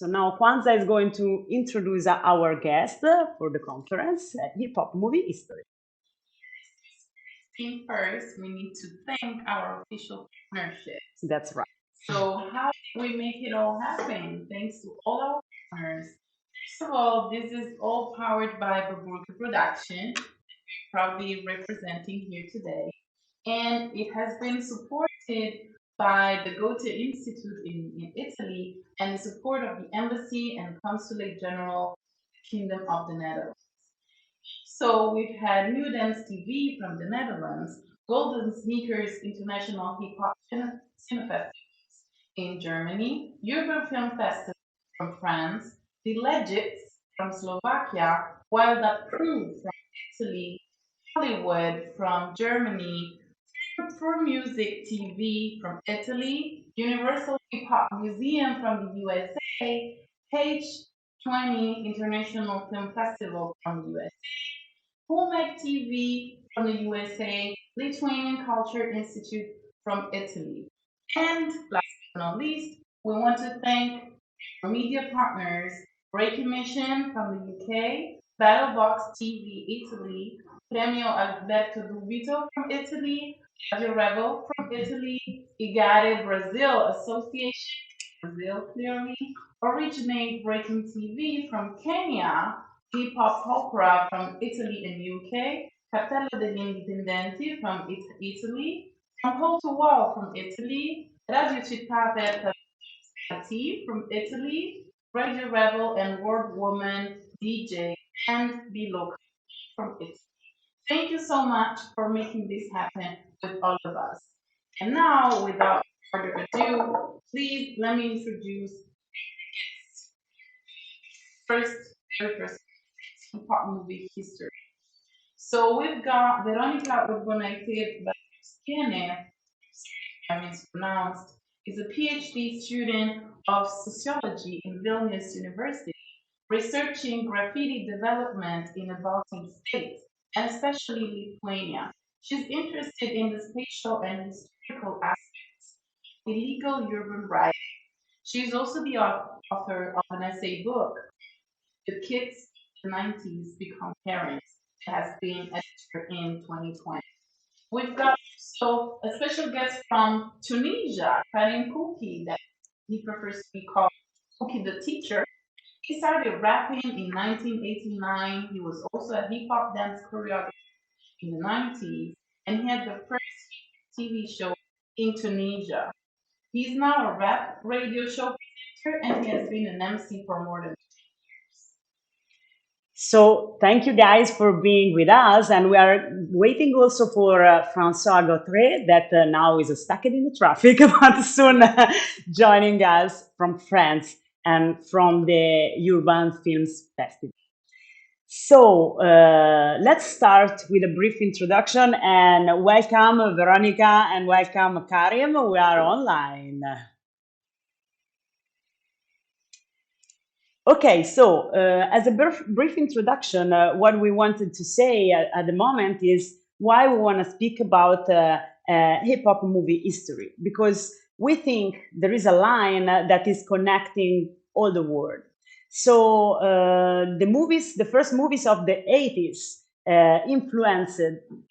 So now Kwanzaa is going to introduce our guest for the conference, Hip Hop Movie History. First, we need to thank our official partnerships. That's right. So how did we make it all happen? Thanks to all our partners. First of all, this is all powered by Baburka Production, proudly representing here today. And it has been supported by the Goethe Institute in Italy and the support of the Embassy and Consulate General Kingdom of the Netherlands. So we've had New Dance TV from the Netherlands, Golden Sneakers International Hip Hop Cinema Festivals in Germany, European Film Festival from France, The Legits from Slovakia, Wild Up Crew from Italy, Hollywood from Germany, For Music TV from Italy, Universal Hip Hop Museum from the USA, Page 20 International Film Festival from the USA, Home TV from the USA, Lithuanian Culture Institute from Italy. And last but not least, we want to thank our media partners, Breaking Mission from the UK, Battlebox TV Italy, Premio Alberto Dubito from Italy, Radio Rebel from Italy, Igare Brazil Association, Brazil clearly, Originate Breaking TV from Kenya, Hip Hop Opera from Italy and UK, Cappella degli Indipendenti from Italy, From Hole to Wall from Italy, Radio Città Aperta from Italy, Radio Rebel and World Woman DJ and Be Local from Italy. Thank you so much for making this happen with all of us. And now, without further ado, please let me introduce very first hip hop movie history. So we've got Veronika Urbonaitė, I mispronounced, is a PhD student of sociology in Vilnius University, researching graffiti development in the Baltic states, and especially Lithuania. She's interested in the spatial and historical aspects of illegal urban writing. She's also the author of an essay book, The Kids of the 90s Become Parents, that has been edited in 2020. We've got also a special guest from Tunisia, Karim Kouki, that he prefers to be called Kouki the teacher. He started rapping in 1989. He was also a hip hop dance choreographer in the 90s, and he had the first TV show in Tunisia. He's now a rap radio show presenter, and he has been an MC for more than 10 years. So thank you guys for being with us, and we are waiting also for Francois Gautret that now is stuck in the traffic, but soon joining us from France and from the Urban Films Festival. So let's start with a brief introduction and welcome Veronika and welcome Karim. We are online. Okay, so as a brief introduction, what we wanted to say at the moment is why we want to speak about hip hop movie history, because we think there is a line that is connecting all the world. So the first movies of the 80s influenced,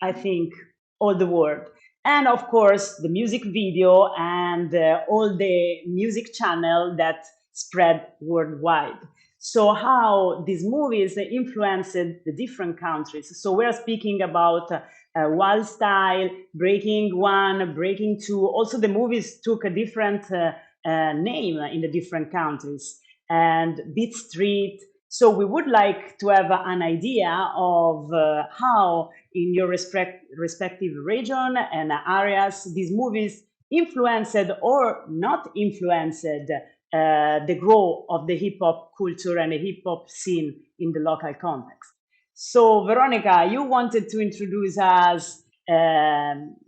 I think, all the world. And of course, the music video and all the music channel that spread worldwide. So how these movies influenced the different countries. So we're speaking about Wild Style, Breaking One, Breaking Two. Also the movies took a different name in the different countries. And Beat Street. So we would like to have an idea of how in your respective region and areas these movies influenced or not influenced the growth of the hip hop culture and the hip hop scene in the local context. So Veronika, you wanted to introduce us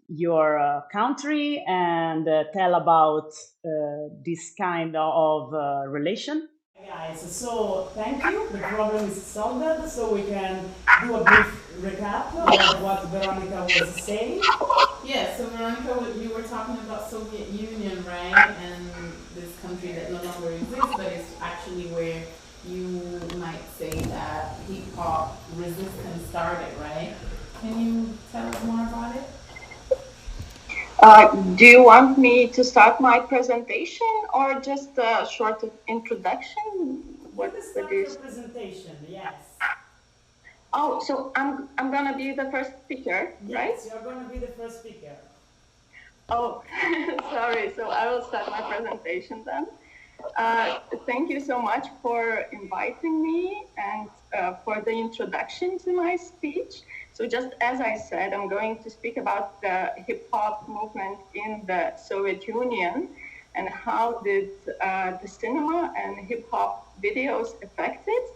your country and tell about this kind of relation. Guys, so thank you. The problem is solved, so we can do a brief recap of what Veronika was saying. Yeah, so Veronica, you were talking about Soviet Union, right? And this country that no longer exists, but it's actually where you might say that hip hop resistance started, right? Can you tell us more about it? Do you want me to start my presentation or just a short introduction? You can What start your is? presentation, yes. Oh, so I'm gonna be the first speaker, right? Yes, you're going to be the first speaker. Oh, sorry. So I will start my presentation then. Thank you so much for inviting me and for the introduction to my speech. So just as I said, I'm going to speak about the hip hop movement in the Soviet Union and how did the cinema and hip hop videos affect it.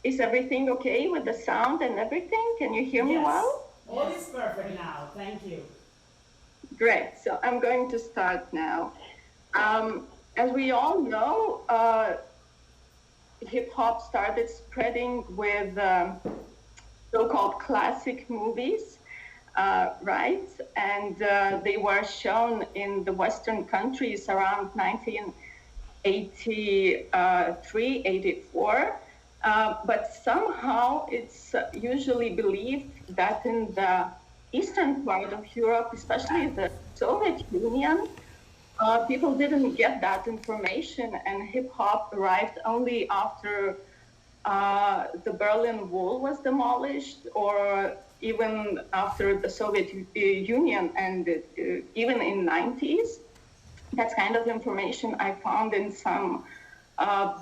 Is everything okay with the sound and everything? Can you hear me Yes, well? all is perfect now. Thank you. Great. So I'm going to start now. As we all know, hip hop started spreading with so-called classic movies, right? And they were shown in the Western countries around 1983, 84. But somehow it's usually believed that in the eastern part of Europe, especially the Soviet Union, people didn't get that information, and hip hop arrived only after the Berlin Wall was demolished, or even after the Soviet Union ended, even in 90s. That's kind of information I found in some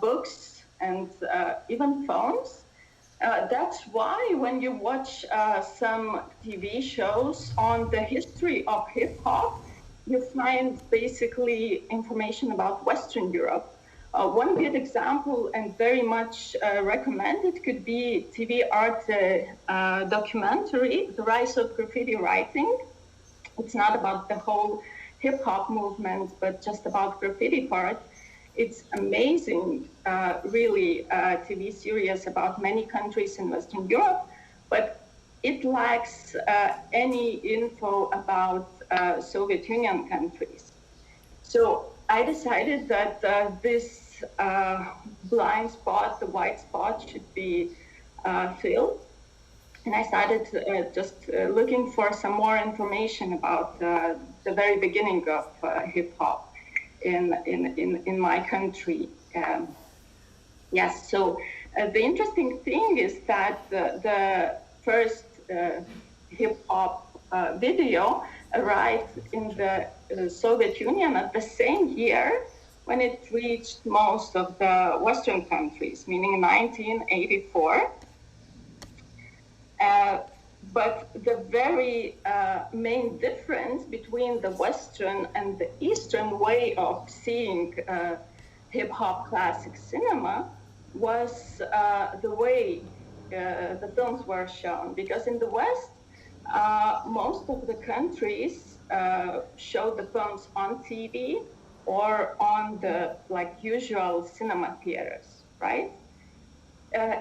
books and even phones. That's why when you watch some TV shows on the history of hip hop, you find basically information about Western Europe. One good example and very much recommended could be TV art documentary, The Rise of Graffiti Writing. It's not about the whole hip hop movement, but just about graffiti part. It's amazing, really, TV series about many countries in Western Europe, but it lacks any info about Soviet Union countries. So I decided that this blind spot, the white spot, should be filled. And I started just looking for some more information about the very beginning of hip hop in my country. Yes, so the interesting thing is that the first hip hop video arrived in the Soviet Union at the same year when it reached most of the Western countries, meaning 1984. Uh, but the very main difference between the Western and the Eastern way of seeing hip hop classic cinema was the way the films were shown. Because in the West, most of the countries showed the films on TV or on the like usual cinema theaters, right?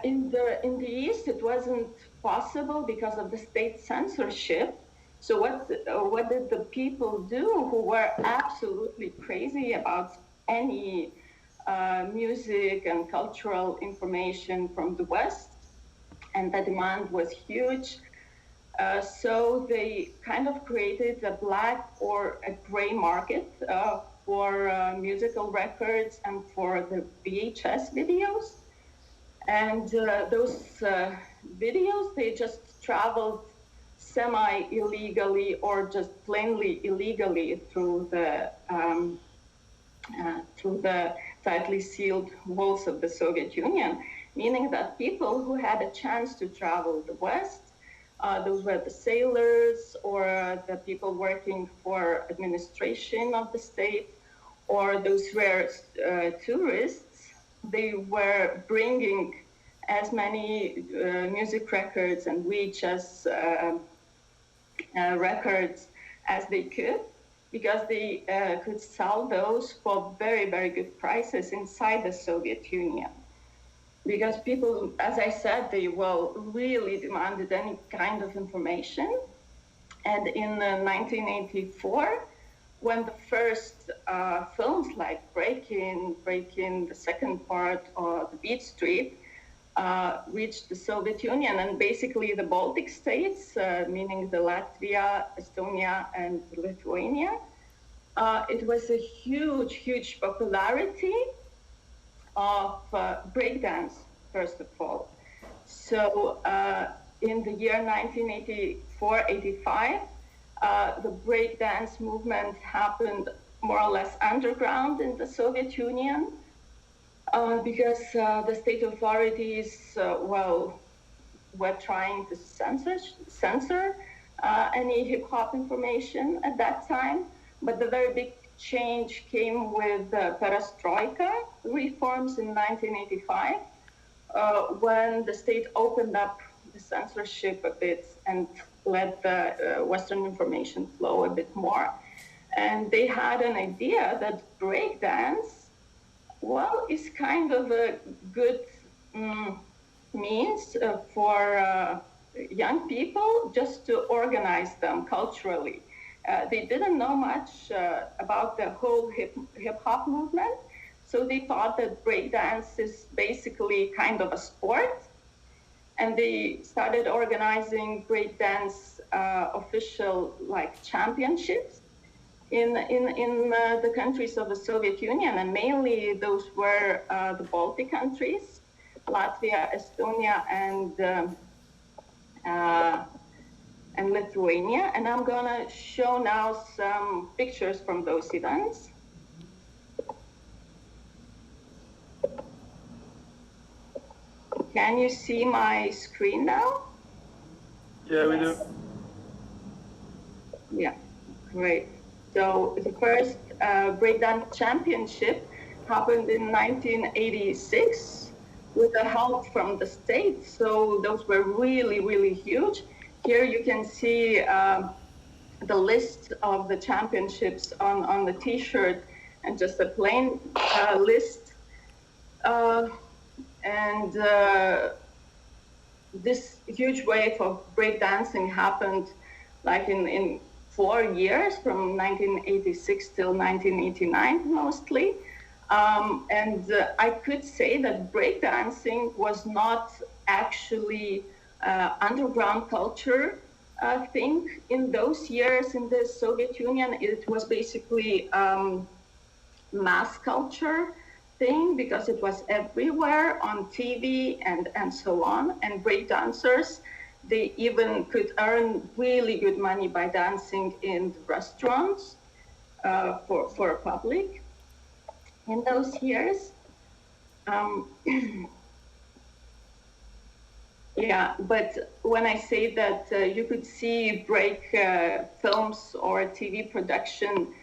In the East, it wasn't possible because of the state censorship. So what did the people do who were absolutely crazy about any music and cultural information from the West? And the demand was huge. So they kind of created a black or a gray market for musical records and for the VHS videos. And those videos, they just traveled semi-illegally or just plainly illegally through the tightly sealed walls of the Soviet Union, meaning that people who had a chance to travel the West, those were the sailors or the people working for administration of the state, or those were tourists, they were bringing as many music records and VHS records as they could, because they could sell those for very, very good prices inside the Soviet Union. Because people, as I said, they really demanded any kind of information. And in 1984, when the first films like Breaking, the second part, or The Beat Street, reached the Soviet Union and basically the Baltic states, meaning the Latvia, Estonia, and Lithuania, it was a huge, huge popularity of breakdance, first of all. So in the year 1984-85, the breakdance movement happened more or less underground in the Soviet Union because the state authorities, were trying to censor any hip-hop information at that time. But the very big change came with perestroika reforms in 1985, when the state opened up the censorship a bit and let the Western information flow a bit more. And they had an idea that breakdance, is kind of a good means for young people just to organize them culturally. They didn't know much about the whole hip-hop movement, so they thought that breakdance is basically kind of a sport, and they started organizing breakdance official championships in the countries of the Soviet Union, and mainly those were the Baltic countries, Latvia, Estonia, and Lithuania. And I'm gonna show now some pictures from those events. Can you see my screen now? Yeah, we do. Yeah, great. So the first breakdance championship happened in 1986 with the help from the state. So those were really, really huge. Here you can see the list of the championships on the T-shirt, and just a plain list. This huge wave of breakdancing happened in 4 years, from 1986 till 1989 mostly. I could say that breakdancing was not actually underground culture thing in those years in the Soviet Union. It was basically mass culture thing, because it was everywhere on TV and so on. And breakdancers, they even could earn really good money by dancing in restaurants for a public in those years. Yeah, but when I say that you could see break films or TV production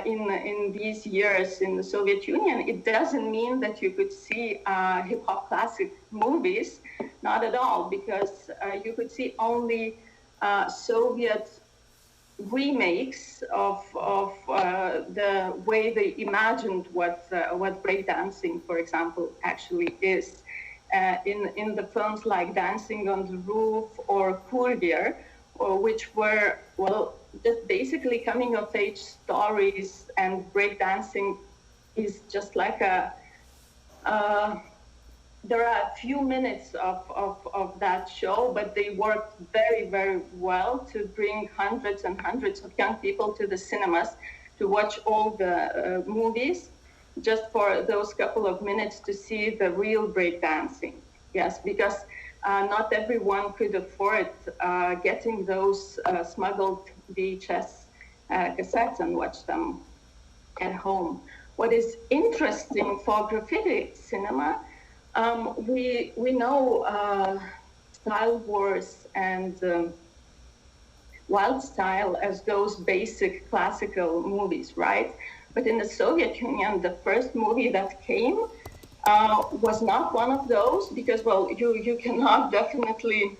in these years in the Soviet Union, it doesn't mean that you could see hip-hop classic movies, not at all, because you could see only Soviet remakes of the way they imagined what breakdancing, for example, actually is. In the films like Dancing on the Roof or Courier, which were, just basically coming of age stories, and breakdancing is just like there are a few minutes of that show, but they worked very, very well to bring hundreds and hundreds of young people to the cinemas to watch all the movies, just for those couple of minutes to see the real breakdancing. Yes, because not everyone could afford getting those smuggled VHS cassettes and watch them at home. What is interesting for graffiti cinema, we know Style Wars and Wild Style as those basic classical movies, right? But in the Soviet Union, the first movie that came was not one of those, because, you cannot definitely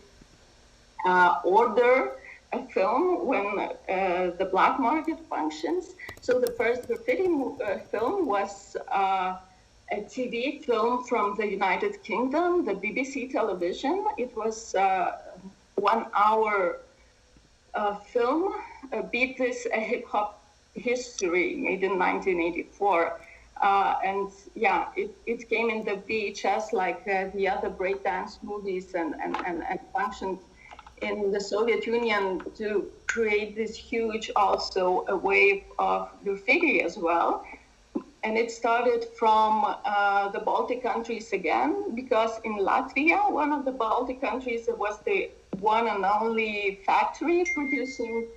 order a film when the black market functions. So the first graffiti film was a TV film from the United Kingdom, the BBC television. It was 1 hour film, Beat This, a Hip Hop History, made in 1984. And yeah, it came in the VHS like the other breakdance movies and functioned in the Soviet Union to create this huge, also a wave of graffiti as well. And it started from the Baltic countries again, because in Latvia, one of the Baltic countries, was the one and only factory producing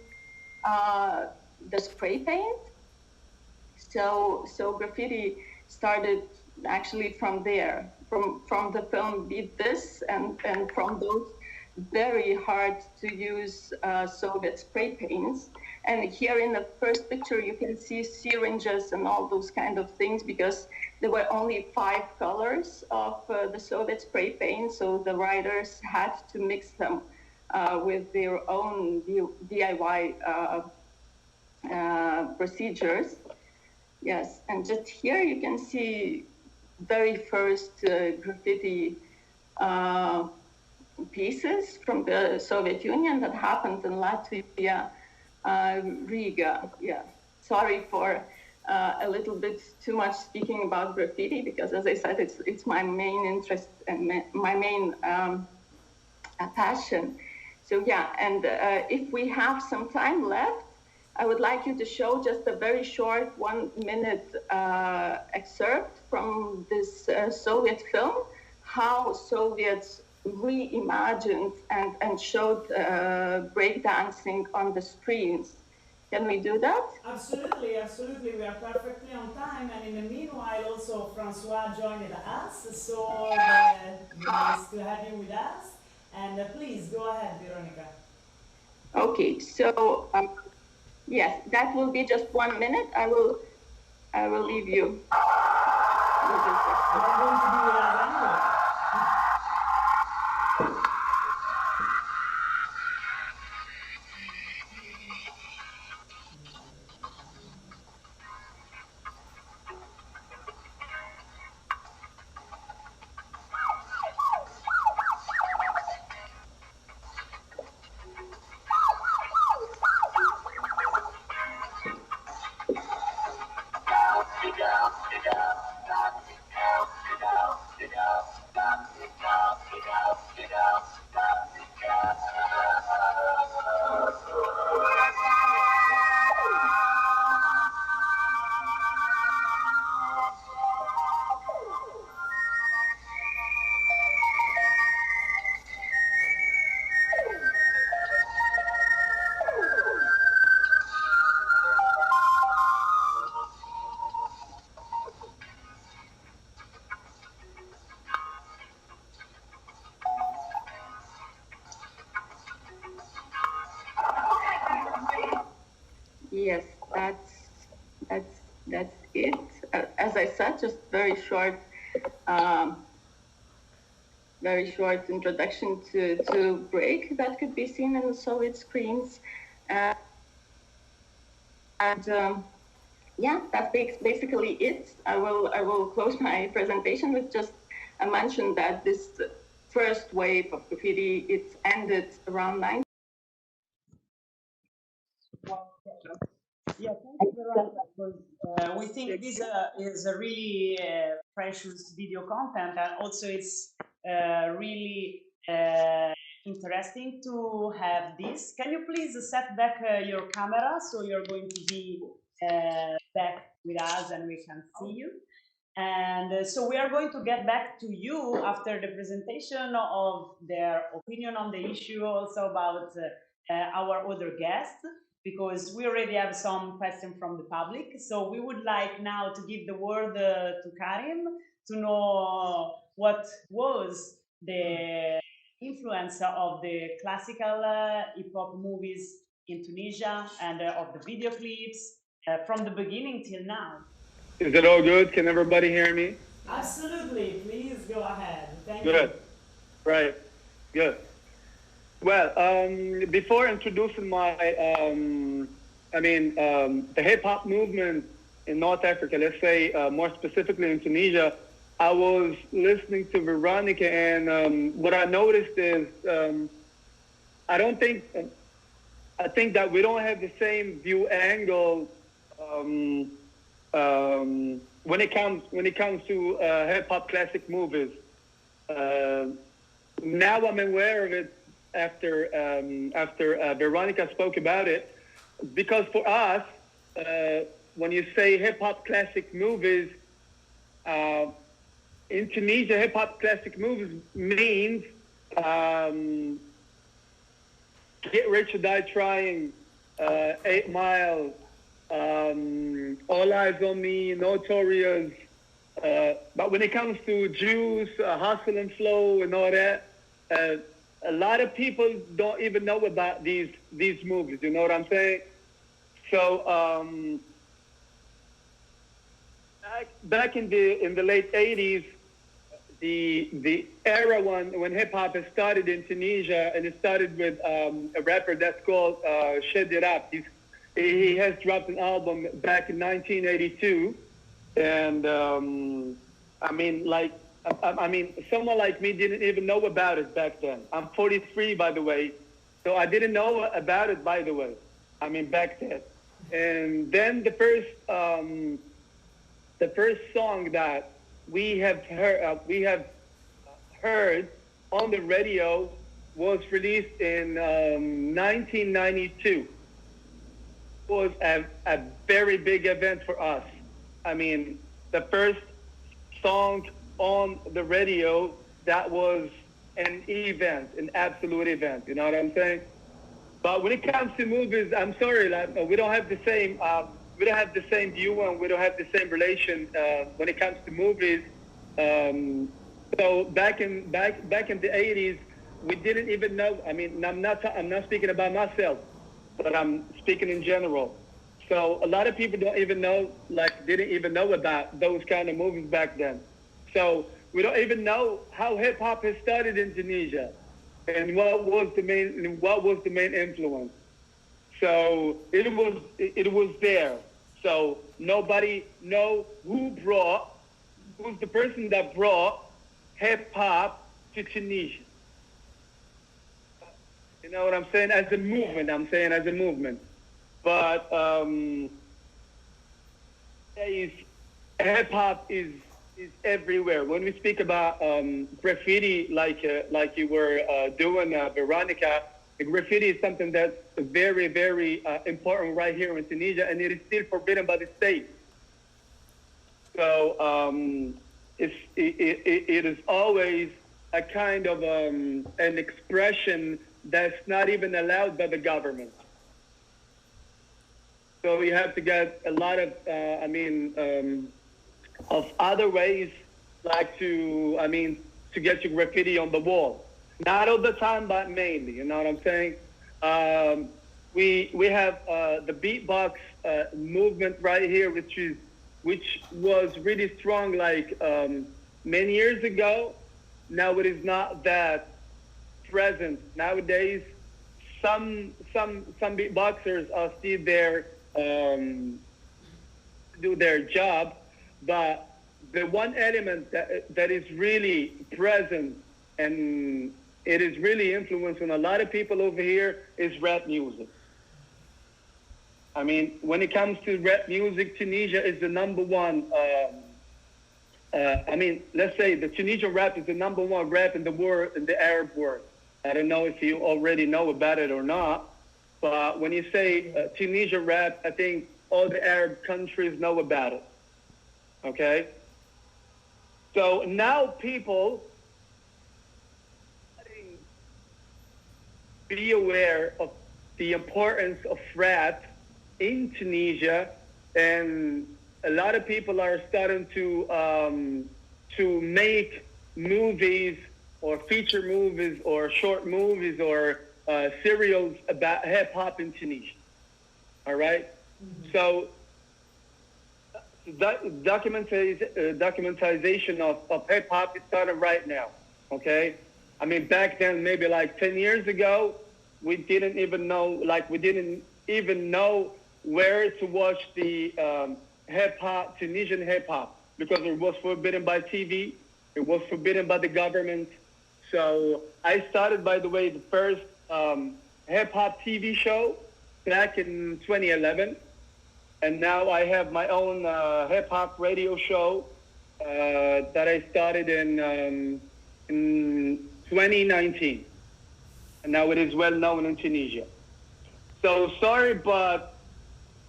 the spray paint. So graffiti started actually from there, from the film Beat This, and from those very hard to use Soviet spray paints. And here in the first picture, you can see syringes and all those kind of things, because there were only 5 colors of the Soviet spray paint. So the writers had to mix them with their own DIY procedures. Yes, and just here you can see very first graffiti pieces from the Soviet Union that happened in Latvia, Riga. Yeah, sorry for a little bit too much speaking about graffiti, because as I said, it's my main interest and my main passion. So yeah, and if we have some time left, I would like you to show just a very short 1-minute excerpt from this Soviet film, how Soviets reimagined and showed breakdancing on the screens. Can we do that? Absolutely, absolutely. We are perfectly on time. And in the meanwhile, also Francois joined us. So nice to have you with us. And please go ahead, Veronika. Okay, so yes, that will be just 1 minute. I will leave you. You're going to be with us anyway. Yes, that's it. As I said, just very short introduction to break that could be seen in the Soviet screens, and yeah, that's basically it. I will close my presentation with just a mention that this first wave of graffiti, it ended around 9. Yeah, thank you, Veronika, because we think this is a really precious video content, and also it's really interesting to have this. Can you please set back your camera so you're going to be back with us and we can see you? And so we are going to get back to you after the presentation of their opinion on the issue, also about our other guests, because we already have some questions from the public. So we would like now to give the word to Karim to know what was the influence of the classical hip-hop movies in Tunisia and of the video clips from the beginning till now. Is it all good? Can everybody hear me? Absolutely. Please go ahead. Thank Good. you. Right. Good. Well, before introducing my, the hip-hop movement in North Africa, let's say more specifically in Tunisia, I was listening to Veronika, and what I noticed is I don't think I think that we don't have the same view angle when it comes to hip hop classic movies. Now I'm aware of it after Veronika spoke about it, because for us, when you say hip hop classic movies, in Tunisia, hip hop classic movies means Get Rich or Die Trying, 8 Mile, All Eyes on Me, Notorious. But when it comes to Juice, Hustle and Flow, and all that, a lot of people don't even know about these movies. You know what I'm saying? So back in the late '80s, the era when hip hop has started in Tunisia, and it started with a rapper that's called Shed It Up. He has dropped an album back in 1982, and I mean, someone like me didn't even know about it back then. I'm 43, by the way, so I didn't know about it, by the way. I mean, back then. And then the first song that we have heard on the radio was released in 1992. It was a very big event for us. I mean, the first song on the radio, that was an event, an absolute event. You know what I'm saying? But when it comes to movies, I'm sorry, like, we don't have the same view, and we don't have the same relation when it comes to movies. So back in the 80s, we didn't even know. I mean, I'm not speaking about myself, but I'm speaking in general. So a lot of people didn't even know about those kind of movies back then. So we don't even know how hip hop has started in Tunisia, and what was the main influence. So it was there. So nobody know who's the person that brought hip hop to Tunisia. You know what I'm saying? As a movement. But hip hop is everywhere. When we speak about graffiti, like you were doing, Veronika, graffiti is something that's very, very important right here in Tunisia, and it is still forbidden by the state. So it is always a kind of an expression that's not even allowed by the government. So you have to get a lot of, of other ways, like to get your graffiti on the wall. Not all the time, but mainly. You know what I'm saying? We have the beatbox movement right here, which was really strong like many years ago. Now it is not that present nowadays. Some beatboxers are still there, do their job, but the one element that is really present and it is really influencing a lot of people over here is rap music. I mean, when it comes to rap music, Tunisia is the number one. Let's say the Tunisian rap is the number one rap in the world, in the Arab world. I don't know if you already know about it or not, but when you say Tunisian rap, I think all the Arab countries know about it. Okay? So now people be aware of the importance of rap in Tunisia, and a lot of people are starting to make movies or feature movies or short movies or serials about hip hop in Tunisia. All right? Mm-hmm. So documentization of hip hop is starting right now. Okay? I mean, back then, maybe like 10 years ago, we didn't even know where to watch the hip hop, Tunisian hip hop, because it was forbidden by TV. It was forbidden by the government. So I started, by the way, the first hip hop TV show back in 2011, and now I have my own hip hop radio show that I started in 2019, and now it is well known in Tunisia. So sorry, but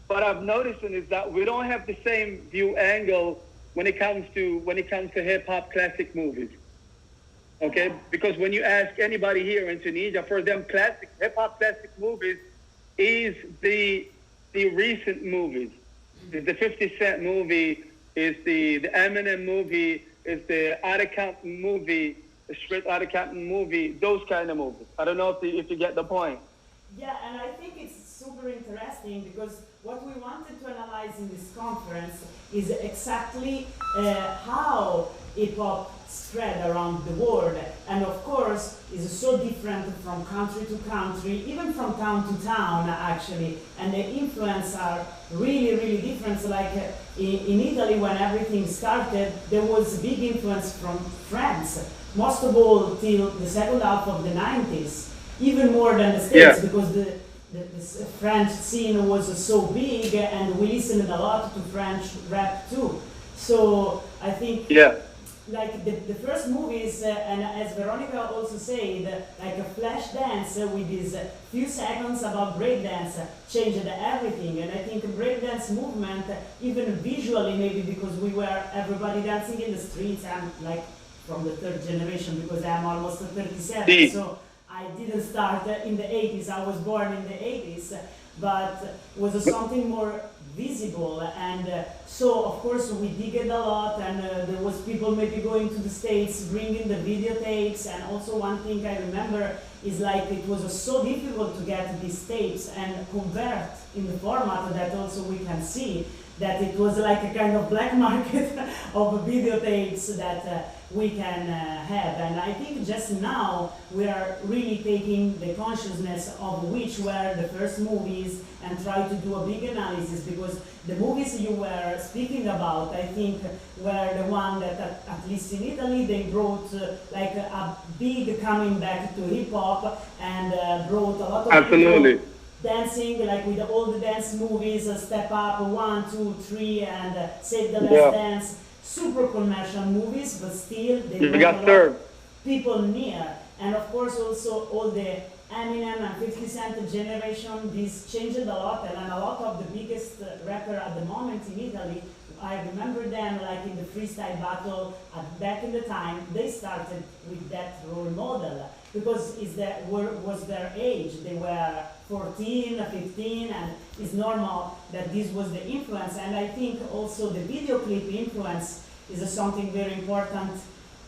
what I've noticed is that we don't have the same view angle when it comes to hip hop classic movies. Okay, because when you ask anybody here in Tunisia, for them, classic hip hop classic movies is the recent movies. Is the 50 Cent movie, is the Eminem movie, is the Out of Compton movie, the Straight Outta Compton movie, those kind of movies. I don't know if you get the point. Yeah, and I think it's super interesting because what we wanted to analyze in this conference is exactly how hip hop spread around the world, and of course is so different from country to country, even from town to town actually, and the influence are really different. So like in Italy, when everything started, there was big influence from France, most of all till the second half of the 90s, even more than the States, because the French scene was so big and we listened a lot to French rap too. So I think like the first movies, and as Veronika also said, like a flash dance with these few seconds about breakdance changed everything. And I think breakdance movement, even visually, maybe because we were everybody dancing in the streets. I'm like from the third generation because I'm almost 37, so I didn't start in the 80s. I was born in the 80s, but was something more visible, and so of course we dig it a lot, and there was people maybe going to the States bringing the videotapes. And also one thing I remember is like it was so difficult to get these tapes and convert in the format that also we can see that it was like a kind of black market of videotapes that we can have. And I think just now we are really taking the consciousness of which were the first movies and try to do a big analysis, because the movies you were speaking about, I think, were the one that at least in Italy they brought like a big coming back to hip hop, and brought a lot of people dancing, like with all the dance movies, Step Up, 1, 2, 3, and Save the Last Dance. Super commercial movies, but still they brought a lot of people near. And of course also all the Eminem and 50 Cent generation, this changed a lot, and a lot of the biggest rapper at the moment in Italy, I remember them like in the freestyle battle back in the time, they started with that role model because was their age. They were 14, 15, and it's normal that this was the influence. And I think also the video clip influence is something very important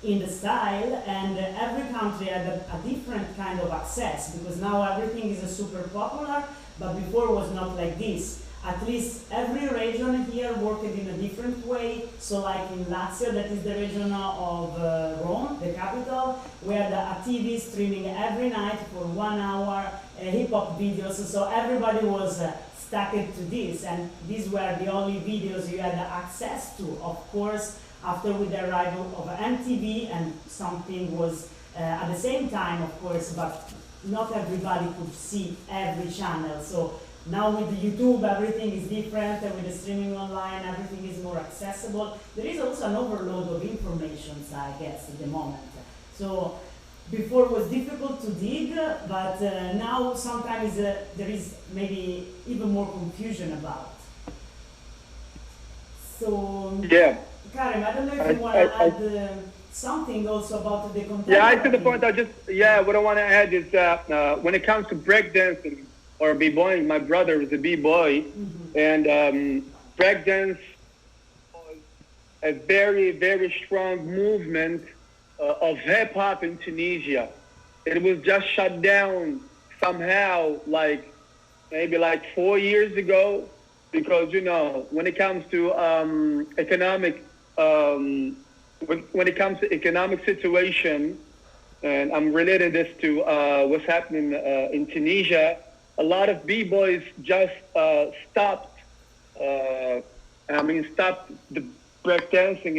in the style, and every country had a different kind of access, because now everything is super popular, but before was not like this. At least every region here worked in a different way. So like in Lazio, that is the region of Rome, the capital, we had a TV streaming every night for 1 hour, hip-hop videos. So everybody was stuck to this, and these were the only videos you had access to. Of course, after with the arrival of MTV, and something was at the same time, of course, but not everybody could see every channel. So now with YouTube, everything is different, and with the streaming online, everything is more accessible. There is also an overload of information, I guess, at the moment. So before it was difficult to dig, but now sometimes there is maybe even more confusion about. So, Karim, I don't know if you want to add something also about the contemporary. Yeah, I see the point. What I want to add is that when it comes to breakdancing or b-boying, my brother is a b-boy, and breakdance was a very strong movement of hip-hop in Tunisia. It was just shut down somehow, maybe 4 years ago, because, when it comes to economic situation, and I'm relating this to what's happening in Tunisia, a lot of b-boys just stopped the breakdancing,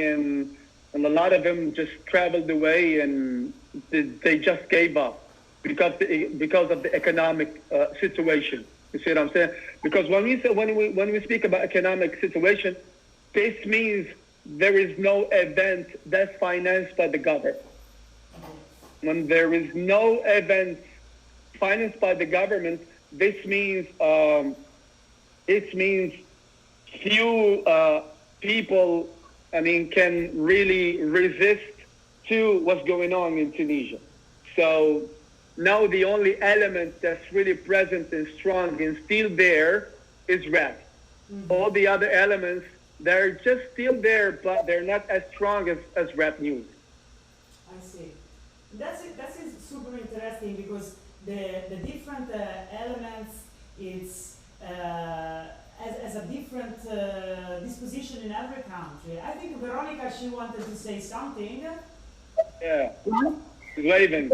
and a lot of them just traveled away, and they just gave up because of the economic situation. You see what I'm saying? Because when we speak about economic situation, this means there is no event that's financed by the government. When there is no event financed by the government, this means few people, can really resist to what's going on in Tunisia. So now the only element that's really present and strong and still there is rap. Mm-hmm. All the other elements, they're just still there, but they're not as strong as rap news. I see. That's super interesting because the different elements, it's as a different disposition in every country. I think Veronika, she wanted to say something. Yeah, waving.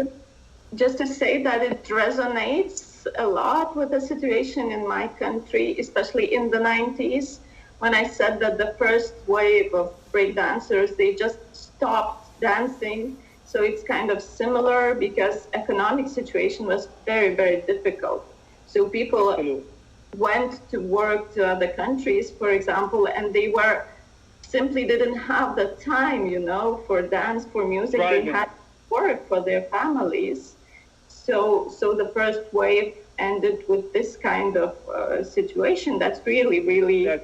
Just to say that it resonates a lot with the situation in my country, especially in the 90s, when I said that the first wave of breakdancers, they just stopped dancing. So it's kind of similar because economic situation was very, very difficult. So people went to work to other countries, for example, and they simply didn't have the time, for dance, for music. Right. They had to work for their families. So the first wave ended with this kind of situation. That's really, really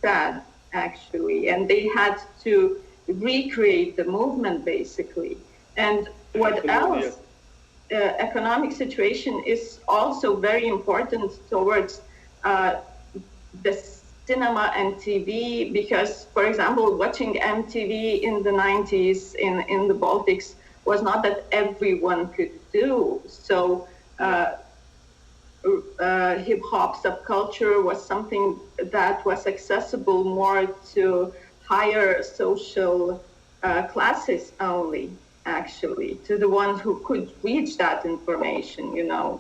sad, actually. And they had to recreate the movement, basically. And what else? Economic situation is also very important towards the cinema and TV, because, for example, watching MTV in the 90s in the Baltics was not that everyone could do. So hip-hop subculture was something that was accessible more to higher social classes only, actually, to the ones who could reach that information,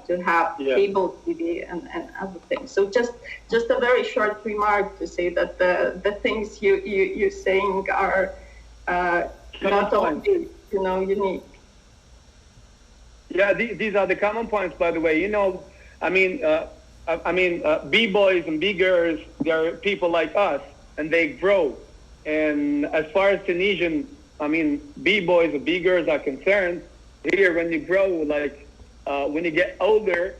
to have cable TV and other things. So just a very short remark to say that the things you're saying are not only, unique. Yeah, these are the common points, by the way. B-boys and B-girls, they're people like us, and they grow. And as far as Tunisian, B-boys or B-girls are concerned, here when you grow, when you get older,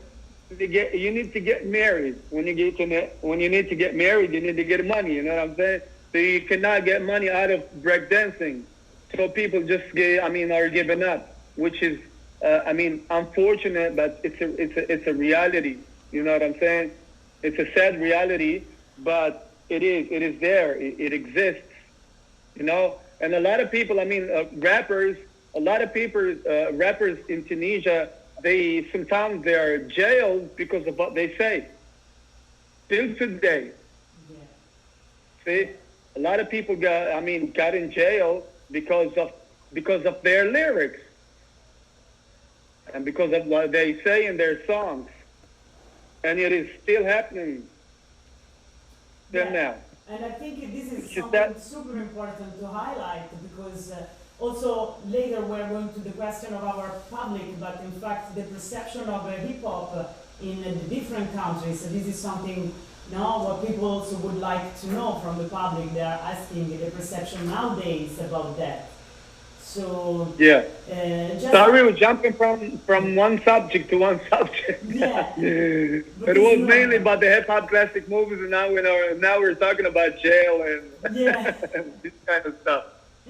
you need to get married. When you need to get married, you need to get money. You know what I'm saying? So you cannot get money out of breakdancing. So people just are giving up, which is, unfortunate, but it's a reality. You know what I'm saying? It's a sad reality, but it is there. It exists. And a lot of people, rappers in Tunisia, sometimes they are jailed because of what they say. Still today. Yeah. See, a lot of people got in jail because of their lyrics and because of what they say in their songs. And it is still happening now. And I think this is something super important to highlight, because also later we're going to the question of our public, but in fact the perception of hip-hop in the different countries, this is something what people also would like to know from the public. They are asking the perception nowadays about that. So yeah. Sorry, we're jumping from one subject to one subject. Yeah. But it was mainly about the hip hop classic movies, and now we're talking about jail and this kind of stuff.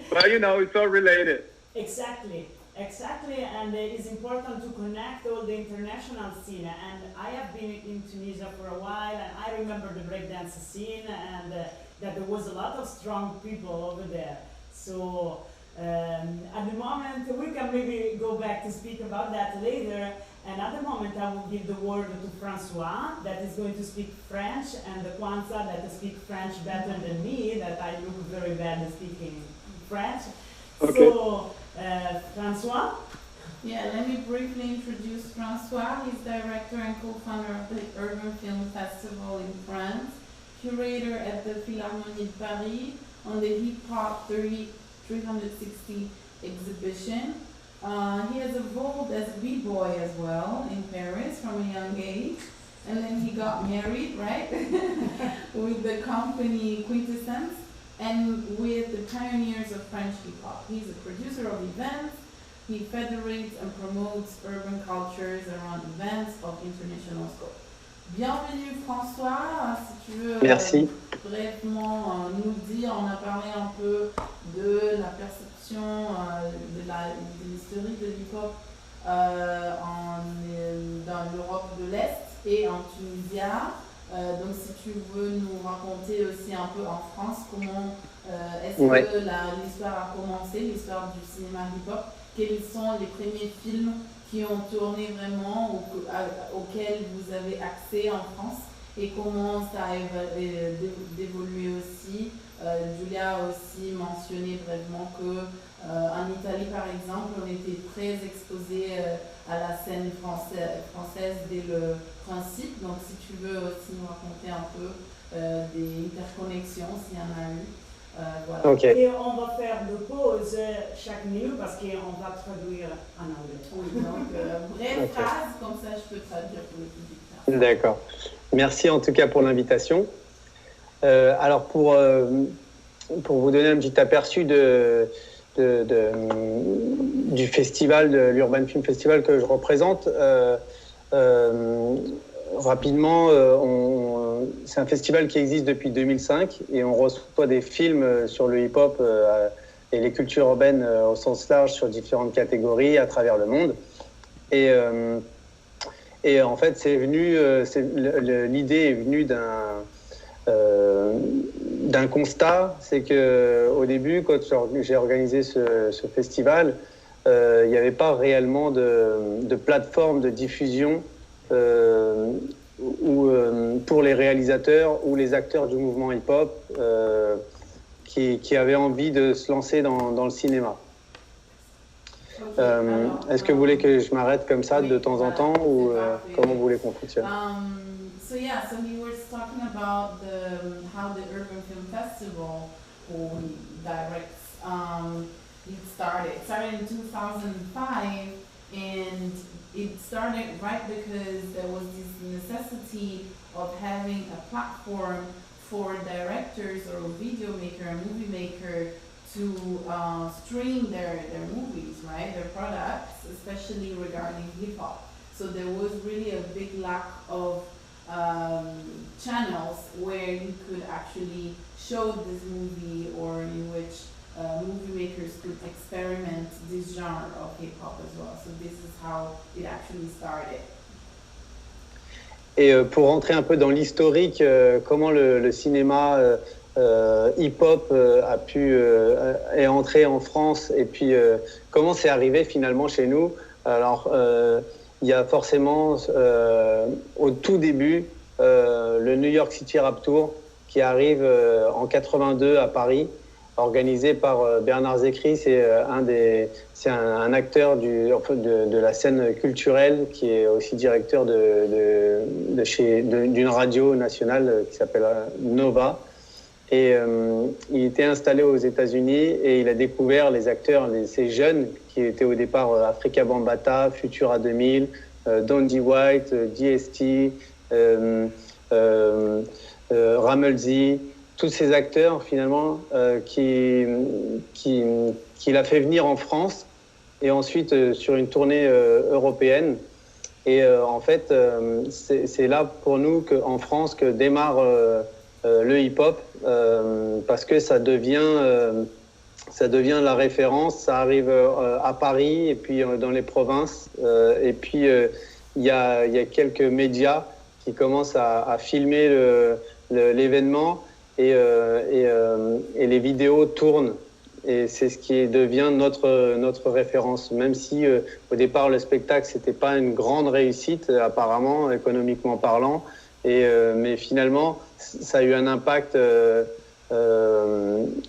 But it's all related. Exactly, and it is important to connect all the international scene. And I have been in Tunisia for a while, and I remember the breakdance scene, and that there was a lot of strong people over there. So. At the moment, we can maybe go back to speak about that later. And at the moment, I will give the word to Francois, that is going to speak French, and the Kwanzaa, that speak French better than me, that I look very bad at speaking French. Okay. So, Francois? Yeah, let me briefly introduce Francois. He's director and co-founder of the Urban Film Festival in France, curator at the Philharmonie de Paris on the Hip Hop 360 exhibition. He has evolved as a b-boy as well in Paris from a young age. And then he got married, right, with the company Quintessence and with the pioneers of French hip-hop. He's a producer of events. He federates and promotes urban cultures around events of international scope. Bienvenue François, si tu veux brièvement nous dire, on a parlé un peu de la perception de l'historique de l'hip-hop dans l'Europe de l'Est et en Tunisie. Donc si tu veux nous raconter aussi un peu en France, comment est-ce que l'histoire a commencé, l'histoire du cinéma hip-hop, quels sont les premiers films qui ont tourné vraiment auxquels vous avez accès en France et comment ça a évolué aussi. Julia a aussi mentionné brièvement qu'en Italie par exemple on était très exposé à la scène française dès le principe, donc si tu veux aussi nous raconter un peu des interconnexions s'il y en a eu. Voilà. Okay. Et on va faire de pause chaque minute parce qu'on va traduire en anglais. Oui, donc brève phrase, comme ça je peux traduire pour le public. D'accord. Merci en tout cas pour l'invitation. Alors pour vous donner un petit aperçu du festival, de l'Urban Film Festival que je représente, rapidement, c'est un festival qui existe depuis 2005 et on reçoit des films sur le hip-hop et les cultures urbaines au sens large sur différentes catégories à travers le monde. Et en fait, l'idée est venue d'un constat, c'est qu'au début, quand j'ai organisé ce festival, il n'y avait pas réellement de plateforme de diffusion pour les réalisateurs ou les acteurs du mouvement hip-hop qui avaient envie de se lancer dans le cinéma. Est-ce que vous voulez que je m'arrête comme ça de temps en temps ou comment vous voulez qu'on fonctionne? So yeah, so he was talking about how the Urban Film Festival directs. It started in 2005, and it started right because there was this necessity of having a platform for directors or video maker and movie maker to stream their movies, right, their products, especially regarding hip hop. So there was really a big lack of channels where you could actually show this movie or in which movie makers could experiment this genre of hip hop as well. So this is how it actually started. Et pour rentrer un peu dans l'historique, comment le cinéma hip-hop est entré en France et puis comment c'est arrivé finalement chez nous. Alors, il y a forcément au tout début le New York City Rap Tour qui arrive en 82 à Paris, organisé par Bernard Zecri. C'est un acteur de la scène culturelle qui est aussi directeur d'une radio nationale qui s'appelle Nova. Et il était installé aux États-Unis et il a découvert les acteurs, ces jeunes qui étaient au départ Afrika Bambaataa, Futura 2000, Dondi White, DST, Ramelzi, tous ces acteurs finalement qu'il a fait venir en France et ensuite sur une tournée européenne. Et en fait, c'est là pour nous en France que démarre le hip-hop parce que ça devient la référence. Ça arrive à Paris et puis dans les provinces et puis il y a quelques médias qui commencent à filmer l'événement et les vidéos tournent et c'est ce qui devient notre référence, même si au départ le spectacle c'était pas une grande réussite apparemment économiquement parlant. Mais finalement, ça a eu un impact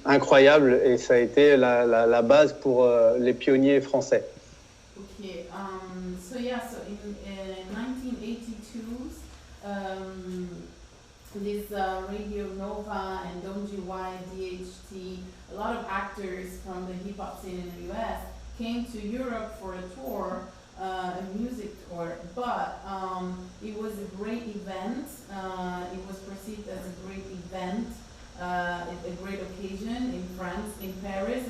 incroyable et ça a été la base pour les pionniers français. Okay, so yeah, so in 1982, this Radio Nova and Donji Y, DHT, a lot of actors from the hip hop scene in the US came to Europe for a tour, a music tour, but it was a great event. It was perceived as a great event, a great occasion in France, in Paris,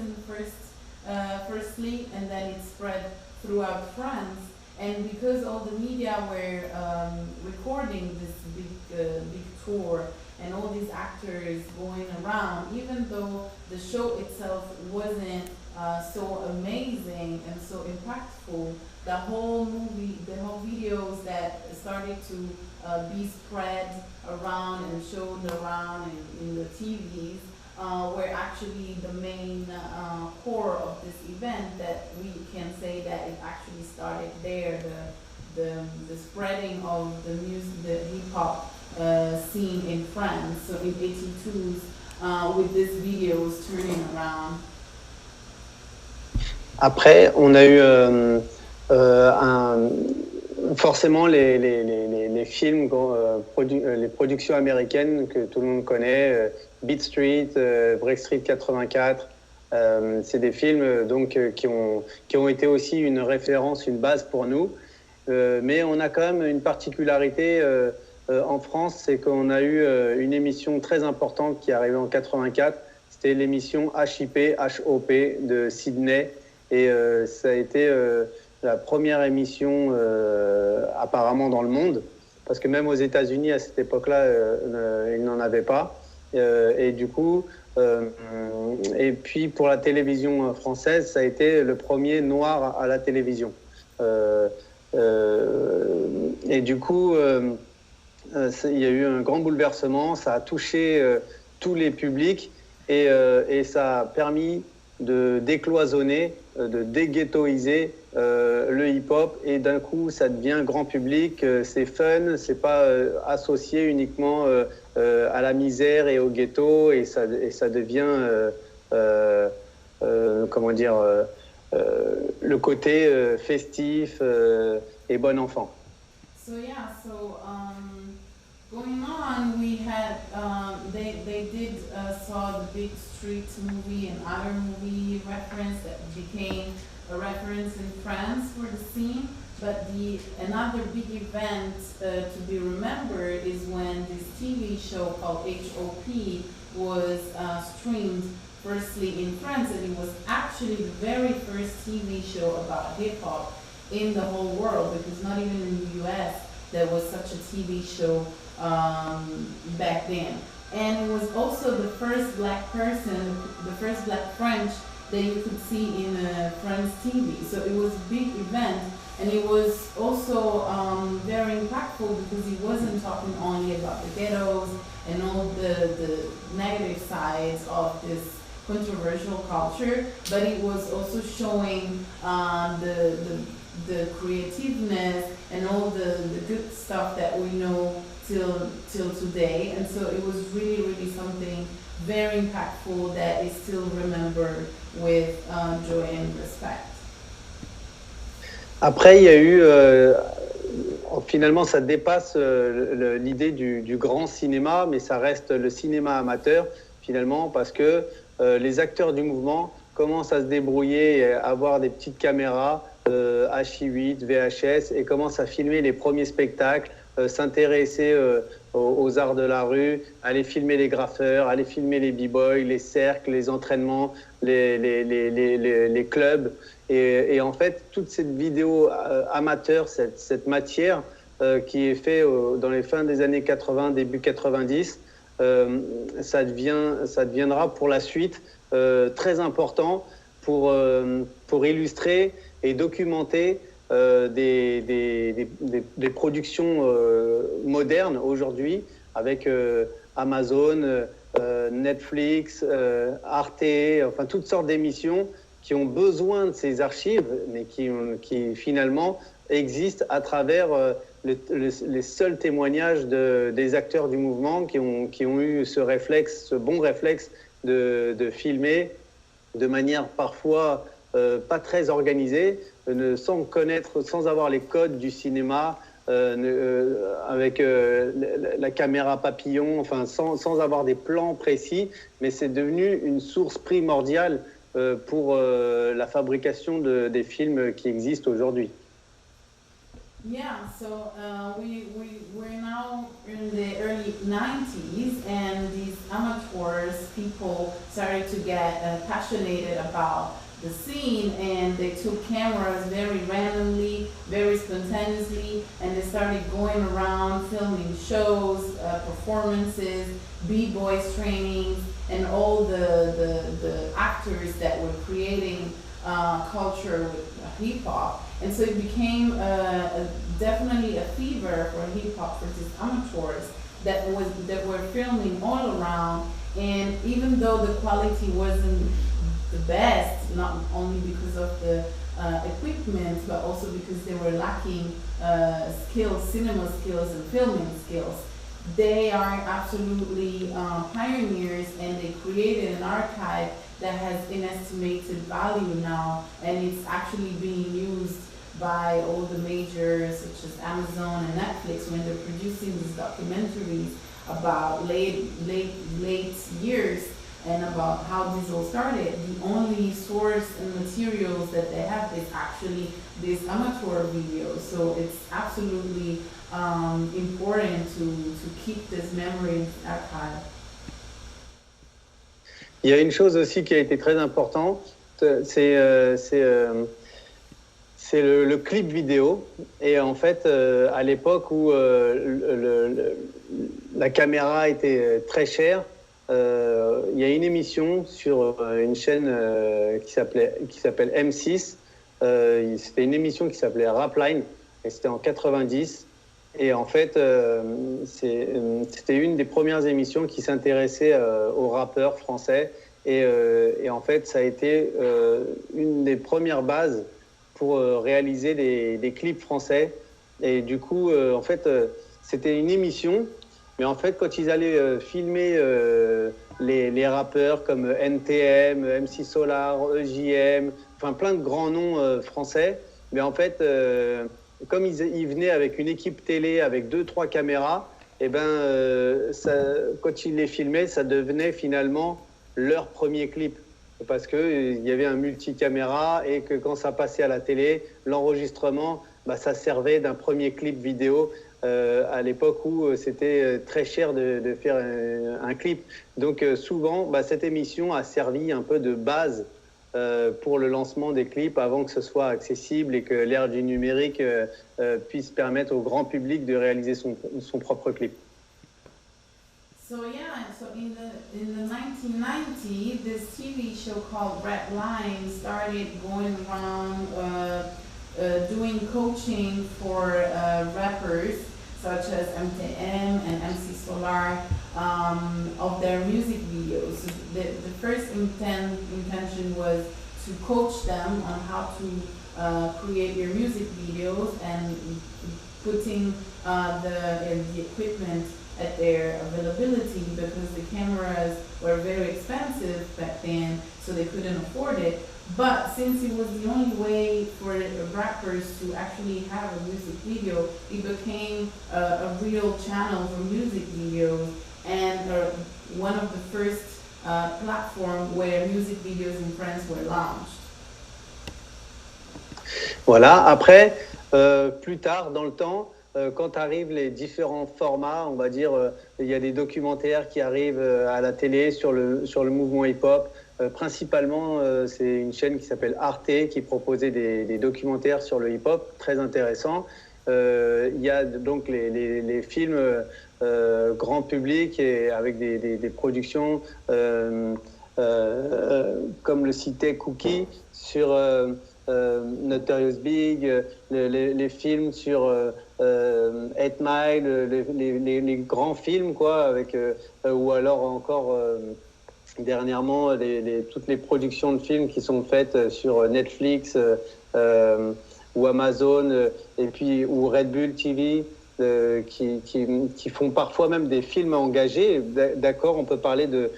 firstly, and then it spread throughout France. And because all the media were recording this big tour and all these actors going around, even though the show itself wasn't so amazing and so impactful, the whole movie, the whole videos that started to be spread around and shown around in the TVs were actually the main core of this event, that we can say that it actually started there, the spreading of the music, the hip-hop scene in France, so in 82s, with these videos turning around. Après, on a eu forcément les films, les productions américaines que tout le monde connaît, Beat Street, Break Street 84, c'est des films donc qui ont été aussi une référence, une base pour nous. Mais on a quand même une particularité en France, c'est qu'on a eu une émission très importante qui est arrivée en 84. C'était l'émission HOP de Sydney, et ça a été la première émission apparemment dans le monde, parce que même aux États-Unis à cette époque-là, ils n'en avaient pas. Et du coup, et puis pour la télévision française, ça a été le premier noir à la télévision. Et du coup, il y a eu un grand bouleversement, ça a touché tous les publics, et ça a permis de décloisonner, de déghettoiser le hip-hop, et d'un coup ça devient grand public, c'est fun, c'est pas associé uniquement à la misère et au ghetto, et ça devient comment dire, le côté festif et bon enfant. So yeah, going on, we had they did saw the Big Street movie and other movie reference that became a reference in France for the scene. But another big event to be remembered is when this TV show called HOP was streamed firstly in France, and it was actually the very first TV show about hip hop in the whole world, because not even in the US there was such a TV show back then. And it was also the first black person, the first black French that you could see in French TV. So it was a big event, and it was also very impactful because he wasn't talking only about the ghettos and all the negative sides of this controversial culture, but it was also showing the creativeness and all the good stuff that we know till today. And so it was really something very impactful that is still remembered with joy and respect. Après, il y a eu, finalement, ça dépasse l'idée du grand cinéma, mais ça reste le cinéma amateur, finalement, parce que les acteurs du mouvement commencent à se débrouiller, à avoir des petites caméras H8, VHS, et commencent à filmer les premiers spectacles, s'intéresser aux arts de la rue, aller filmer les graffeurs, aller filmer les b-boys, les cercles, les entraînements, les clubs. Et en fait, toute cette vidéo amateur, cette matière qui est faite dans les fins des années 80, début 90, ça deviendra pour la suite très important pour illustrer et documenter des productions modernes aujourd'hui, avec Amazon, Netflix, Arte, enfin toutes sortes d'émissions qui ont besoin de ces archives, mais qui finalement existent à travers les seuls témoignages des acteurs du mouvement qui ont eu ce bon réflexe de filmer de manière parfois pas très organisée, sans connaître, sans avoir les codes du cinéma, avec la caméra papillon, enfin sans avoir des plans précis, mais c'est devenu une source primordiale pour la fabrication des films qui existent aujourd'hui. Yeah, so we're now in the early 90s, and these amateurs, people started to get passionate about the scene, and they took cameras very randomly, very spontaneously, and they started going around filming shows, performances, b-boys trainings, and all the actors that were creating culture with hip-hop. And so it became definitely a fever for hip-hop, for these amateurs that were filming all around. And even though the quality wasn't the best, not only because of the equipment, but also because they were lacking skills, cinema skills and filming skills, they are absolutely pioneers, and they created an archive that has inestimable value now, and it's actually being used by all the majors such as Amazon and Netflix when they're producing these documentaries about late years and about how this all started. The only source and materials that they have is actually this amateur videos. So it's absolutely important to keep this memory archive. Il y a une chose aussi qui a été très importante, c'est le clip vidéo. Et en fait, à l'époque où la caméra était très chère, il y a une émission sur une chaîne qui s'appelle M6. C'était une émission qui s'appelait Rapline, et c'était en 90. Et en fait, c'était une des premières émissions qui s'intéressait aux rappeurs français. Et en fait, ça a été une des premières bases pour réaliser des clips français. Et du coup, en fait, c'était une émission. Mais en fait, quand ils allaient filmer les rappeurs comme NTM, MC Solar, EJM, enfin plein de grands noms français, mais en fait, comme ils venaient avec une équipe télé avec 2-3 caméras, et ben, quand ils les filmaient, ça devenait finalement leur premier clip. Parce qu'il y avait un multicaméra et que quand ça passait à la télé, l'enregistrement, ça servait d'un premier clip vidéo à l'époque où c'était très cher de faire un clip. Donc souvent, cette émission a servi un peu de base pour le lancement des clips avant que ce soit accessible et que l'ère du numérique puisse permettre au grand public de réaliser son propre clip. So yeah, so in the 1990s, this TV show called Red Line started going around doing coaching for rappers such as MTM and MC Solar of their music videos. So the first intention was to coach them on how to create their music videos and putting the equipment at their availability, because the cameras were very expensive back then, so they couldn't afford it. But since it was the only way for rappers to actually have a music video, it became a real channel for music videos, and one of the first platforms where music videos in France were launched. Voilà, après, plus tard dans le temps, quand arrivent les différents formats, on va dire, il y a des documentaires qui arrivent à la télé sur le mouvement hip-hop. Principalement, c'est une chaîne qui s'appelle Arte qui proposait des documentaires sur le hip-hop, très intéressants. Il y a donc les films grand public et avec des productions comme le citait Kouki sur Notorious Big, les films sur 8 Mile, les grands films, quoi, avec, ou alors encore dernièrement toutes les productions de films qui sont faites sur Netflix ou Amazon, et puis ou Red Bull TV, qui font parfois même des films engagés. D'accord, on peut parler de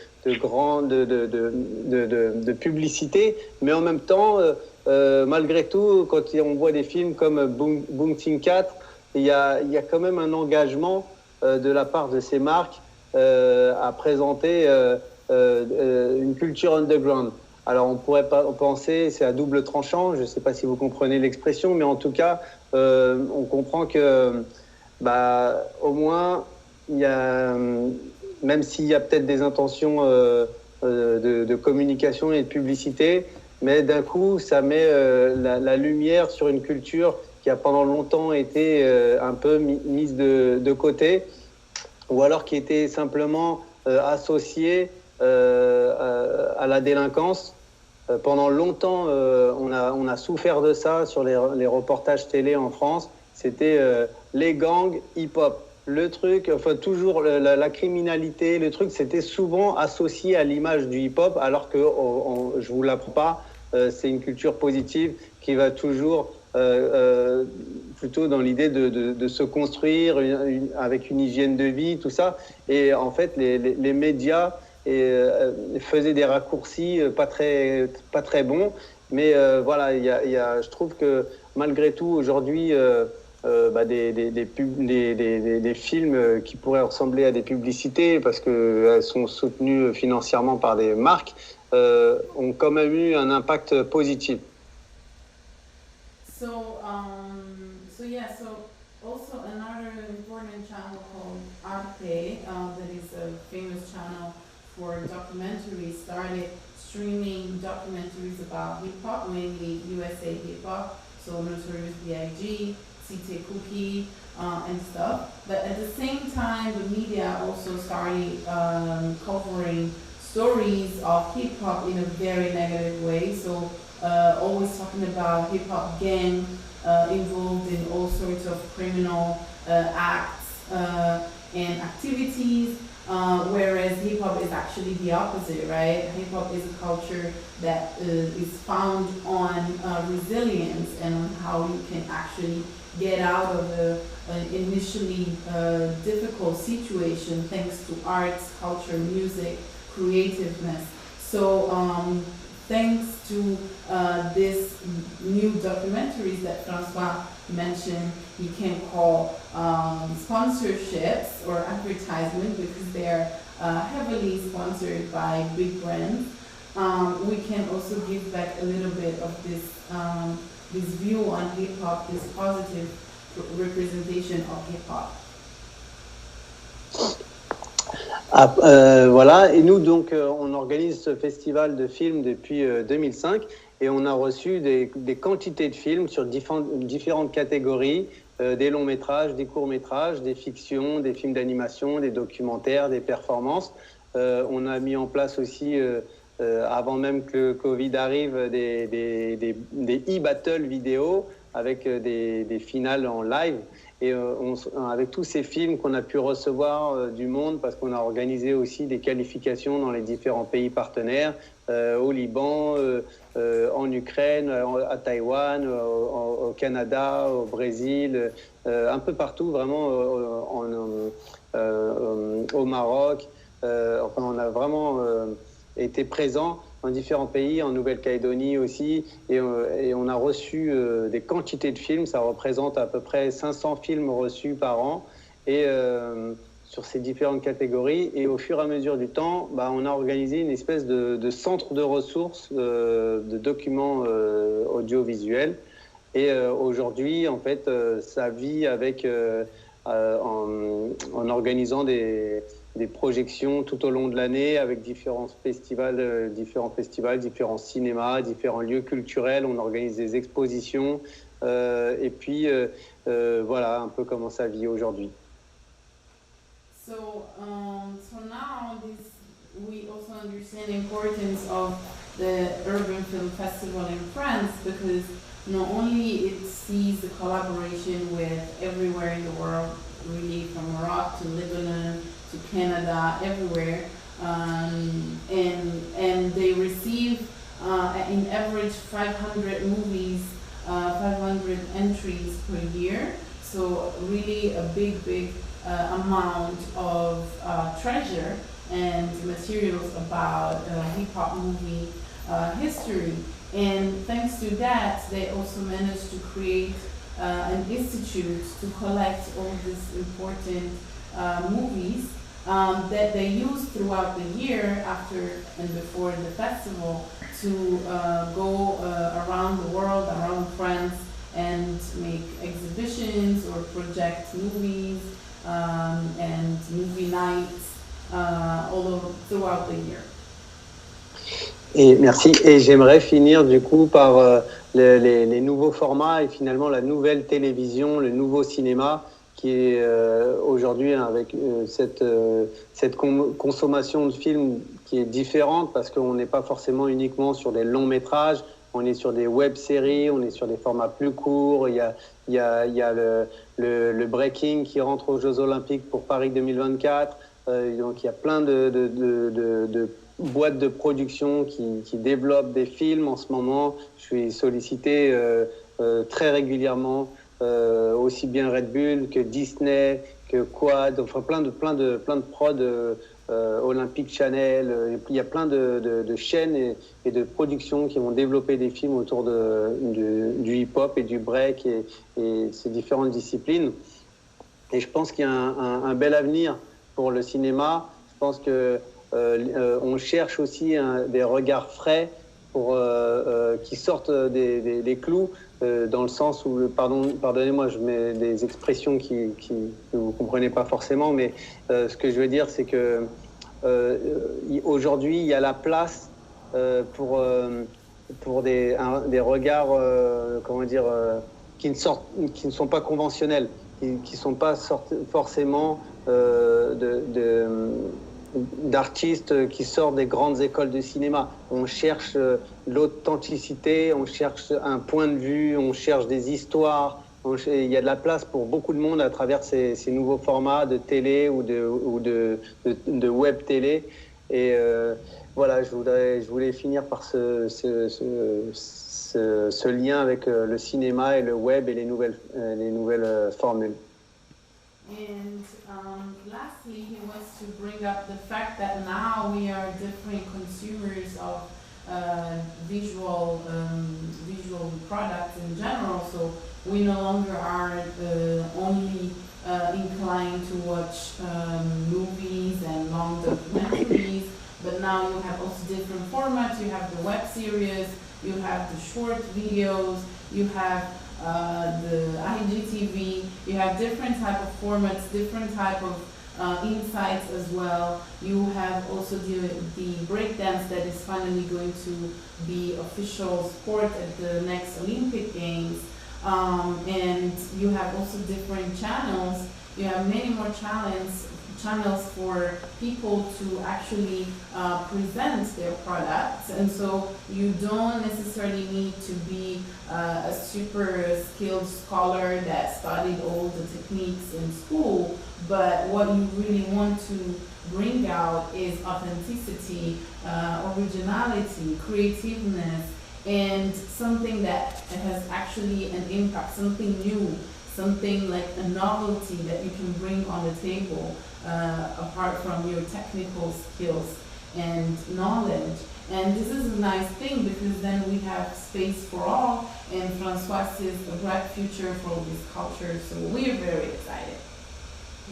publicité, mais en même temps, malgré tout, quand on voit des films comme Boom Team 4, il y a quand même un engagement de la part de ces marques à présenter une culture underground. Alors on pourrait pas penser, c'est à double tranchant, je ne sais pas si vous comprenez l'expression, mais en tout cas, on comprend que au moins, il y a, même s'il y a peut-être des intentions de communication et de publicité, mais d'un coup, ça met la lumière sur une culture qui a pendant longtemps été un peu mise de côté, ou alors qui était simplement associée à la délinquance. Pendant longtemps, on a souffert de ça sur les reportages télé en France. C'était les gangs hip-hop. Le truc, enfin toujours la criminalité, le truc, c'était souvent associé à l'image du hip-hop, alors que je vous l'apprends pas, c'est une culture positive qui va toujours plutôt dans l'idée de se construire avec une hygiène de vie, tout ça. Et en fait, les médias faisaient des raccourcis pas très bons. Mais voilà, je trouve que malgré tout, aujourd'hui, des films qui pourraient ressembler à des publicités parce qu'elles sont soutenues financièrement par des marques ont quand même eu un impact positif. So also another important channel called Arte, that is a famous channel for documentaries, started streaming documentaries about hip hop, mainly USA hip hop, so Notorious B.I.G., Kouki, and stuff. But at the same time, the media also started covering stories of hip hop in a very negative way. So always talking about hip hop gang involved in all sorts of criminal acts and activities. Whereas hip hop is actually the opposite, right? Hip hop is a culture that is found on resilience and on how you can actually get out of an initially difficult situation thanks to arts, culture, music, creativeness. So thanks to this new documentaries that Francois mentioned, you can call sponsorships or advertisement because they're heavily sponsored by big brands. We can also give back a little bit of this view on hip hop, this positive representation of hip hop. Voilà, et nous donc on organise ce festival de films depuis 2005 et on a reçu des quantités de films sur différentes catégories, des longs métrages, des courts métrages, des fictions, des films d'animation, des documentaires, des performances. On a mis en place aussi, avant même que le Covid arrive, des e-battles vidéo avec des finales en live. Et avec tous ces films qu'on a pu recevoir du monde, parce qu'on a organisé aussi des qualifications dans les différents pays partenaires, au Liban, en Ukraine, à Taïwan, au Canada, au Brésil, un peu partout, vraiment au Maroc. Enfin, on a vraiment été présents dans différents pays, en Nouvelle-Calédonie aussi, et on a reçu des quantités de films, ça représente à peu près 500 films reçus par an, et sur ces différentes catégories, et au fur et à mesure du temps, on a organisé une espèce de centre de ressources de documents audiovisuels, et aujourd'hui, en fait, ça vit avec, en organisant des projections tout au long de l'année avec différents festivals, différents cinémas, différents lieux culturels. On organise des expositions et puis voilà un peu comment ça vit aujourd'hui. So now we also understand the importance of the Urban Film Festival in France because not only it sees the collaboration with everywhere in the world, really from Morocco to Lebanon, to Canada, everywhere, and they receive in average 500 movies, 500 entries per year. So really a big amount of treasure and materials about hip hop movie history. And thanks to that, they also managed to create an institute to collect all these important movies that they use throughout the year after and before the festival to go around the world, around France, and make exhibitions or project movies and movie nights all over throughout the year. Et merci. Et j'aimerais finir du coup par les nouveaux formats et finalement la nouvelle télévision, le nouveau cinéma qui est aujourd'hui avec cette consommation de films qui est différente parce qu'on n'est pas forcément uniquement sur des longs métrages, on est sur des web-séries, on est sur des formats plus courts, il y a le breaking qui rentre aux Jeux Olympiques pour Paris 2024, donc il y a plein de boîtes de production qui développent des films en ce moment. Je suis sollicité très régulièrement, aussi bien Red Bull que Disney, que Quad, enfin plein de prods, Olympic Channel. Il y a plein de chaînes et de productions qui vont développer des films autour du hip-hop et du break et ces différentes disciplines. Et je pense qu'il y a un bel avenir pour le cinéma. Je pense que on cherche aussi des regards frais qui sortent des clous, dans le sens où, pardonnez-moi, je mets des expressions que vous ne comprenez pas forcément, mais ce que je veux dire, c'est que aujourd'hui, il y a la place pour des regards, qui ne sont pas conventionnels, qui ne sont pas forcément d'artistes qui sortent des grandes écoles de cinéma. On cherche l'authenticité, on cherche un point de vue, on cherche des histoires. Il y a de la place pour beaucoup de monde à travers ces nouveaux formats de télé ou de web télé. Et voilà, je voulais finir par ce lien avec le cinéma et le web et les nouvelles formules. And lastly, he wants to bring up the fact that now we are different consumers of visual products in general. So we no longer are only inclined to watch movies and long documentaries, but now you have also different formats. You have the web series, you have the short videos, you have the IGTV, you have different type of formats, different type of insights as well. You have also the breakdance that is finally going to be official sport at the next Olympic Games. And you have also different channels. You have many more channels for people to actually present their products, and so you don't necessarily need to be a super skilled scholar that studied all the techniques in school, but what you really want to bring out is authenticity, originality, creativeness, and something that has actually an impact, something new, something like a novelty that you can bring on the table, apart from your technical skills and knowledge. And this is a nice thing because then we have space for all, and Francois sees a bright future for this culture, so we're very excited.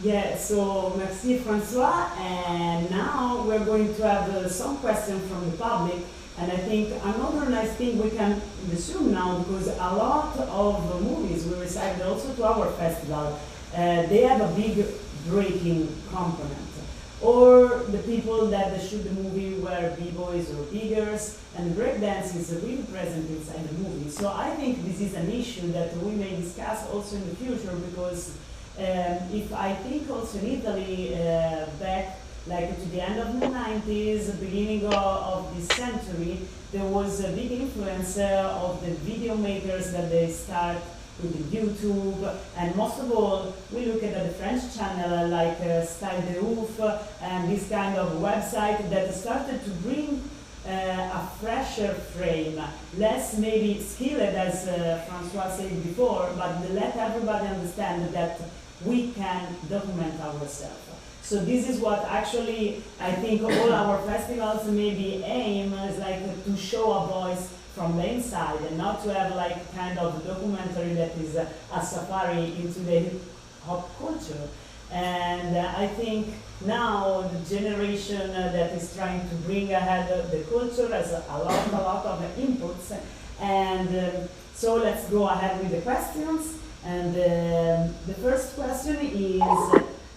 Yeah, so merci Francois, and now we're going to have some questions from the public. And I think another nice thing we can assume now, because a lot of movies we received also to our festival, they have a big breaking component. Or the people that shoot the movie were b-boys or biggers, and breakdance is really present inside the movie. So I think this is an issue that we may discuss also in the future, because if I think also in Italy, back like to the end of the 90s, beginning of this century, there was a big influence of the video makers that they start with YouTube, and most of all, we look at the French channel like Style de Ouf and this kind of website that started to bring a fresher frame, less maybe skilled as Francois said before, but let everybody understand that we can document ourselves. So this is what actually I think all our festivals maybe aim is like to show a voice from the inside, and not to have like kind of documentary that is a safari into the hip hop culture. And I think now the generation that is trying to bring ahead the culture has a lot of inputs. And so let's go ahead with the questions. And the first question is,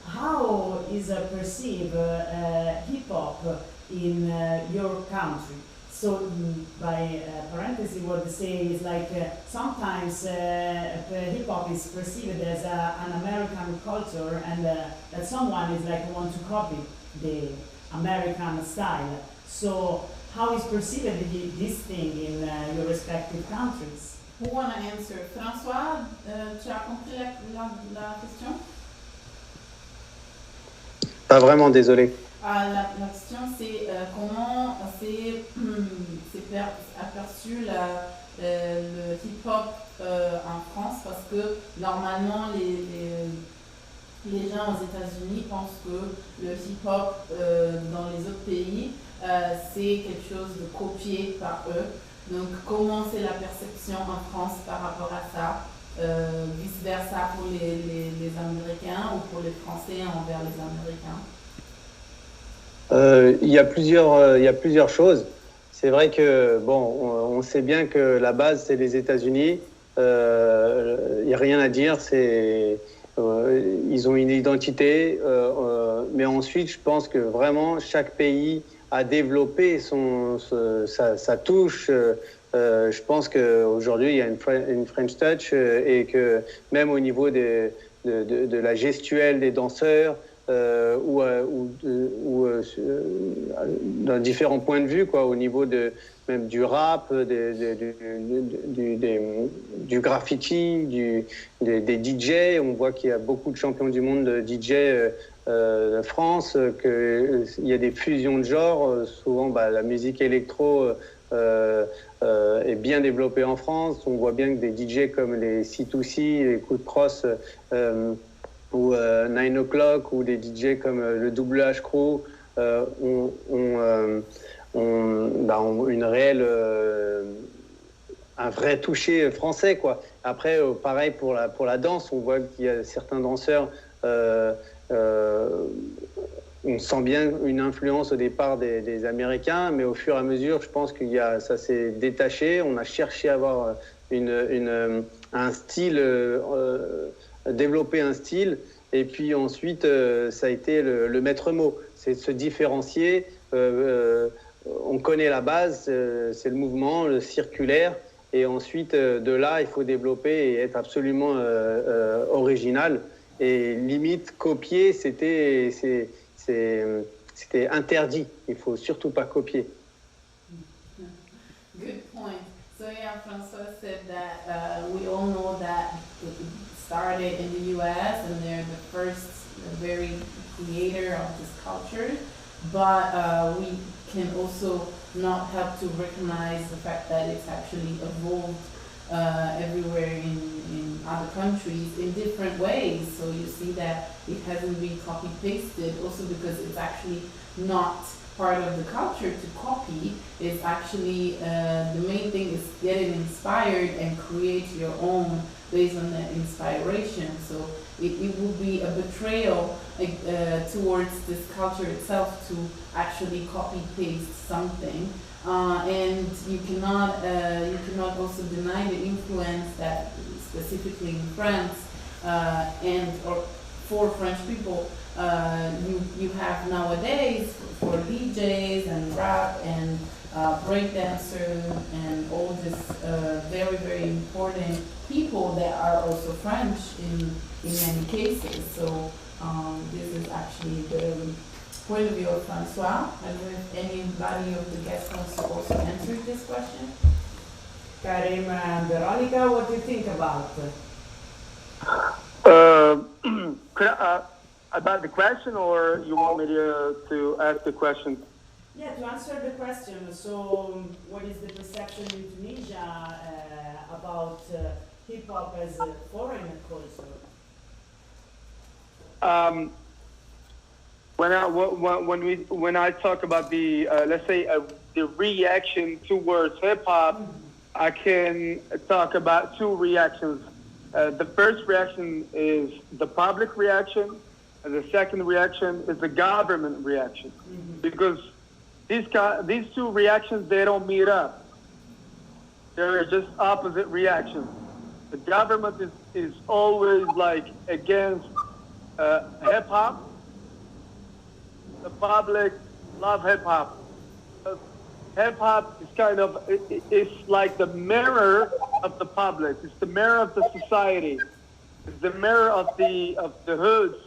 how is perceived hip-hop in your country? So by parenthesis, what they say is like sometimes hip-hop is perceived as an American culture, and that someone is like want to copy the American style. So how is perceived this thing in your respective countries? Who want to answer? François, tu as compris la question? Pas vraiment, désolé. La question, c'est comment c'est aperçu le hip-hop en France, parce que normalement les gens aux États-Unis pensent que le hip-hop dans les autres pays, c'est quelque chose de copié par eux. Donc comment c'est la perception en France par rapport à ça, vice-versa pour les Américains ou pour les Français envers les Américains? Il y a plusieurs choses. C'est vrai que, bon, on sait bien que la base, c'est les États-Unis. Il n'y a rien à dire. Ils ont une identité. Mais ensuite, je pense que vraiment, chaque pays a développé sa touche. Je pense qu'aujourd'hui, il y a une French touch et que même au niveau de la gestuelle des danseurs, ou dans différents points de vue, quoi, au niveau même du rap, du graffiti, des DJ. On voit qu'il y a beaucoup de champions du monde de DJ de France, qu'il y a des fusions de genres. Souvent, la musique électro est bien développée en France. On voit bien que des DJ comme les C2C, les Coup de Cross, ou 9 O'Clock, ou des DJ comme le WH Crew ont une réelle, un vrai toucher français, quoi. Après, pareil pour la danse, on voit qu'il y a certains danseurs, on sent bien une influence au départ des Américains, mais au fur et à mesure, je pense ça s'est détaché. On a cherché à avoir un style, développer un style, et puis ensuite ça a été le maître mot, c'est de se différencier. On connaît la base, c'est le mouvement, le circulaire, et ensuite de là il faut développer et être absolument original, et limite copier c'était interdit, il faut surtout pas copier. Good point. So yeah, Francois said that we all know that it started in the US and they're the first very creator of this culture, but we can also not help to recognize the fact that it's actually evolved everywhere in other countries in different ways. So you see that it hasn't been copy-pasted, also because it's actually not part of the culture to copy. Is actually the main thing is getting inspired and create your own based on the inspiration. So it would be a betrayal towards this culture itself to actually copy paste something. And you cannot also deny the influence that specifically in France or for French people you have nowadays for DJs and rap and breakdancers and all this very, very important people that are also French in many cases. So this is actually the point of view of Francois. I don't know if anybody of the guests wants to also answer this question. Karim and Veronika, what do you think about about the question, or you want me to ask the question? Yeah, to answer the question. So, what is the perception in Tunisia about hip hop as a foreign culture? When I talk about the let's say the reaction towards hip hop, I can talk about two reactions. The first reaction is the public reaction. and the second reaction is the government reaction. Because these two reactions, they don't meet up. They're just opposite reactions. The government is always like against hip hop. The public love hip hop. Hip hop is kind of, it's like the mirror of the public. It's the mirror of the society. It's the mirror of the hoods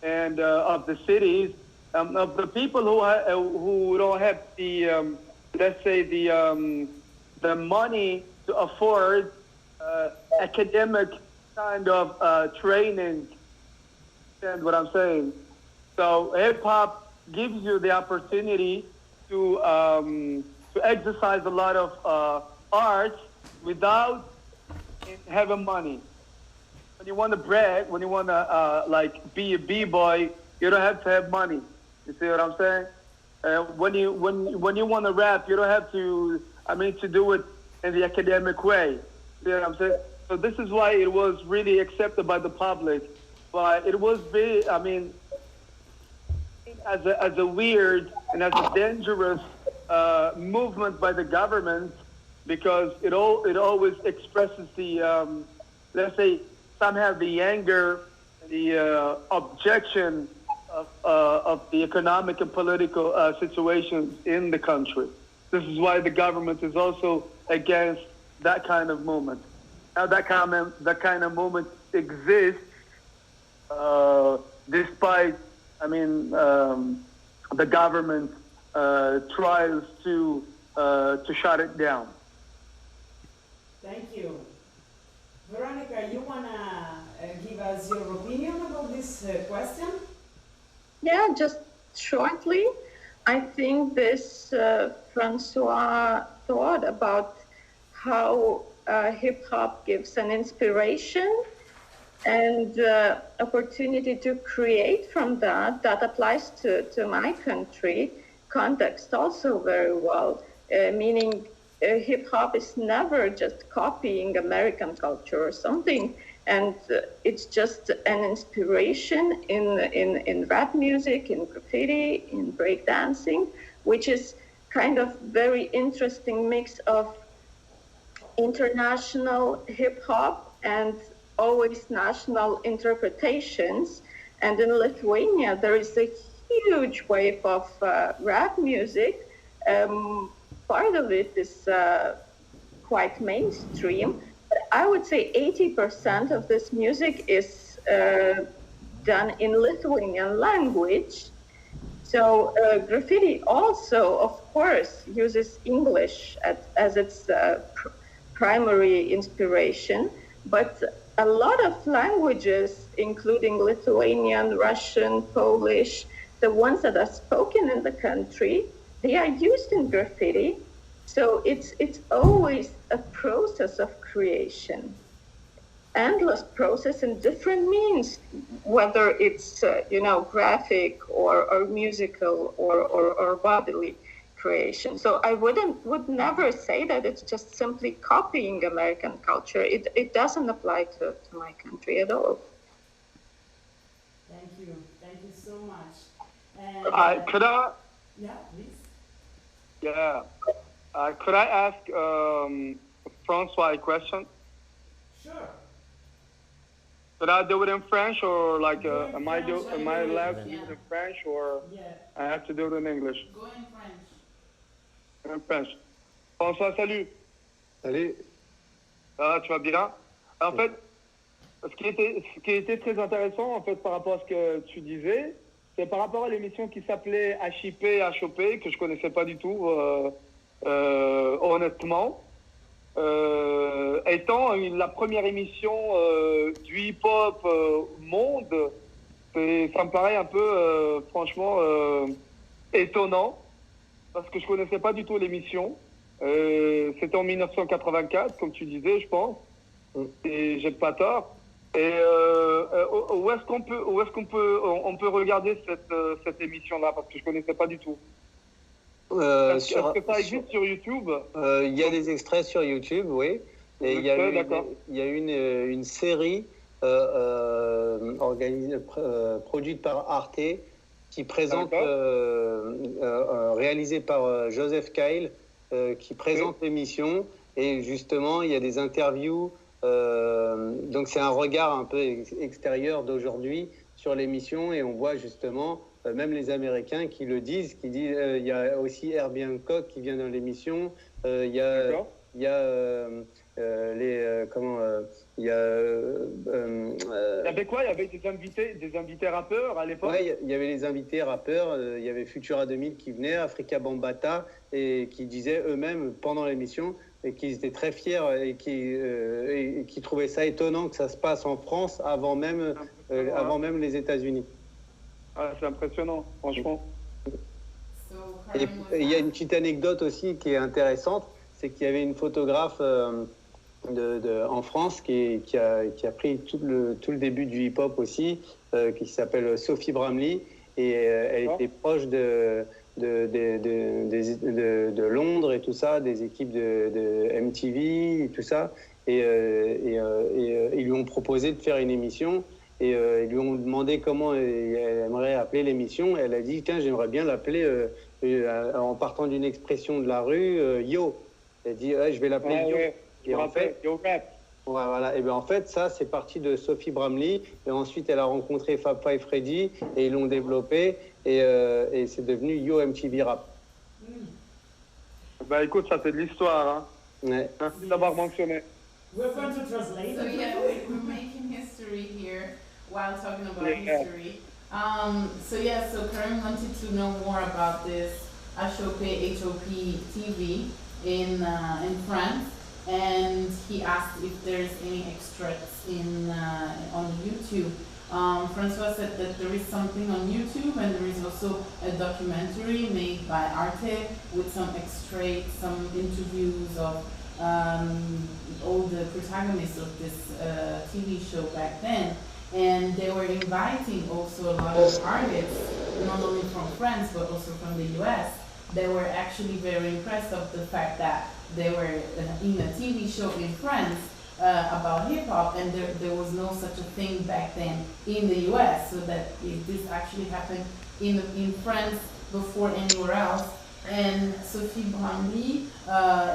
and of the cities, of the people who don't have the let's say the money to afford academic kind of training. Understand what I'm saying? So hip hop gives you the opportunity to exercise a lot of art without having money. When you want to brag, when you want to like be a b-boy, you don't have to have money. You see what I'm saying? When you want to rap, you don't have to. I mean, to do it in the academic way. See what I'm saying? So this is why it was really accepted by the public, but it was very. I mean, as a weird and as a dangerous movement by the government, because it always expresses the let's say somehow the anger, the objection of the economic and political situations in the country. This is why the government is also against that kind of movement. Now that kind of movement exists despite, I mean, the government tries to shut it down. Thank you. Veronika, you want to give us your opinion about this question? Yeah, just shortly. I think this Francois thought about how hip-hop gives an inspiration and opportunity to create from that applies to my country context also very well, meaning hip-hop is never just copying American culture or something, and it's just an inspiration in rap music, in graffiti, in breakdancing, which is kind of very interesting mix of international hip-hop and always national interpretations. And in Lithuania, there is a huge wave of rap music. Part of it is quite mainstream. But I would say 80% of this music is done in Lithuanian language. So graffiti also, of course, uses English as its primary inspiration, but a lot of languages, including Lithuanian, Russian, Polish, the ones that are spoken in the country, they are used in graffiti. So it's always a process of creation, endless process in different means, whether it's graphic or musical or bodily creation. So I would never say that it's just simply copying American culture. It doesn't apply to my country at all. Thank you so much. Could I? Yeah, please. Yeah. Could I ask Francois a question? Sure. Should I do it in French or like am I allowed to do it in French or I have to do it in English? Go in French. En French. François, salut. Salut. Tu vas bien? En fait, ce qui était très intéressant en fait par rapport à ce que tu disais, c'est par rapport à l'émission qui s'appelait HHCF, que je connaissais pas du tout, honnêtement. Étant la première émission du hip-hop au monde, ça me paraît un peu, franchement, étonnant, parce que je connaissais pas du tout l'émission. C'était en 1984, comme tu disais, je pense, et j'ai pas tort. Et où est-ce qu'on peut regarder cette émission-là, parce que je connaissais pas du tout. Est-ce que ça existe sur YouTube? Il y a des extraits sur YouTube, oui. Et il y a une série produite par Arte, qui présente, réalisée par Joseph Kyle, qui présente l'émission. Et justement, il y a des interviews. Donc c'est un regard un peu extérieur d'aujourd'hui sur l'émission, et on voit justement même les Américains qui le disent, qui disent il y a aussi Herbie Hancock qui vient dans l'émission, il y a il y avait quoi? Il y avait des invités rappeurs à l'époque? Oui, il y avait les invités rappeurs, il y avait Futura 2000 qui venait, Africa Bambaataa, et qui disaient eux-mêmes pendant l'émission et qu'ils étaient très fiers et qui trouvaient ça étonnant que ça se passe en France avant même les États-Unis. Ah, c'est impressionnant, franchement. Et il y a une petite anecdote aussi qui est intéressante, c'est qu'il y avait une photographe en France qui a pris tout le début du hip-hop aussi, qui s'appelle Sophie Bramley, et elle était proche de Londres et tout ça, des équipes de MTV et tout ça, et ils lui ont proposé de faire une émission, et ils lui ont demandé comment elle aimerait appeler l'émission. Elle a dit, tiens, j'aimerais bien l'appeler en partant d'une expression de la rue, Yo. Elle dit, je vais l'appeler Yo. Ouais. Et en fait, Yo Rap. Voilà. Et bien en fait, ça, c'est parti de Sophie Bramley. Et ensuite, elle a rencontré Fab Five Freddy et ils l'ont développé. Et c'est devenu Yo MTV Rap. Bah écoute, ça fait de l'histoire. Hein. Ouais. Merci d'avoir mentionné. We're going to translate. So yeah, we're making history here while talking about history. So Karim wanted to know more about this HOP TV in France, and he asked if there's any extracts on YouTube. Francois said that there is something on YouTube, and there is also a documentary made by Arte with some extracts, some interviews of all the protagonists of this TV show back then. And they were inviting also a lot of artists, not only from France but also from the US. They were actually very impressed of the fact that they were in a TV show in France about hip-hop, and there was no such a thing back then in the US, so that this actually happened in France before anywhere else. And Sophie Bramley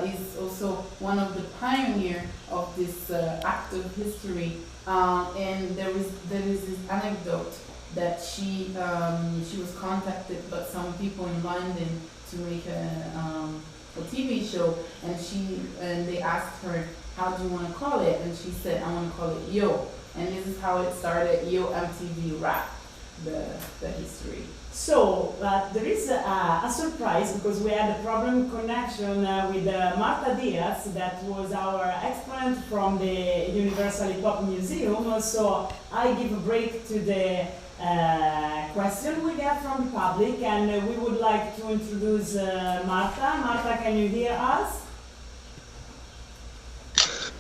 is also one of the pioneers of this act of history. And there is this anecdote that she was contacted by some people in London to make a TV show, and they asked her, how do you want to call it? And she said, I want to call it Yo. And this is how it started, Yo MTV Rap, the history. So there is a surprise, because we had a problem connection with Marta Diaz, that was our exponent from the Universal Hip Hop Museum. So I give a break to the question we get from the public, and we would like to introduce Marta. Marta, can you hear us?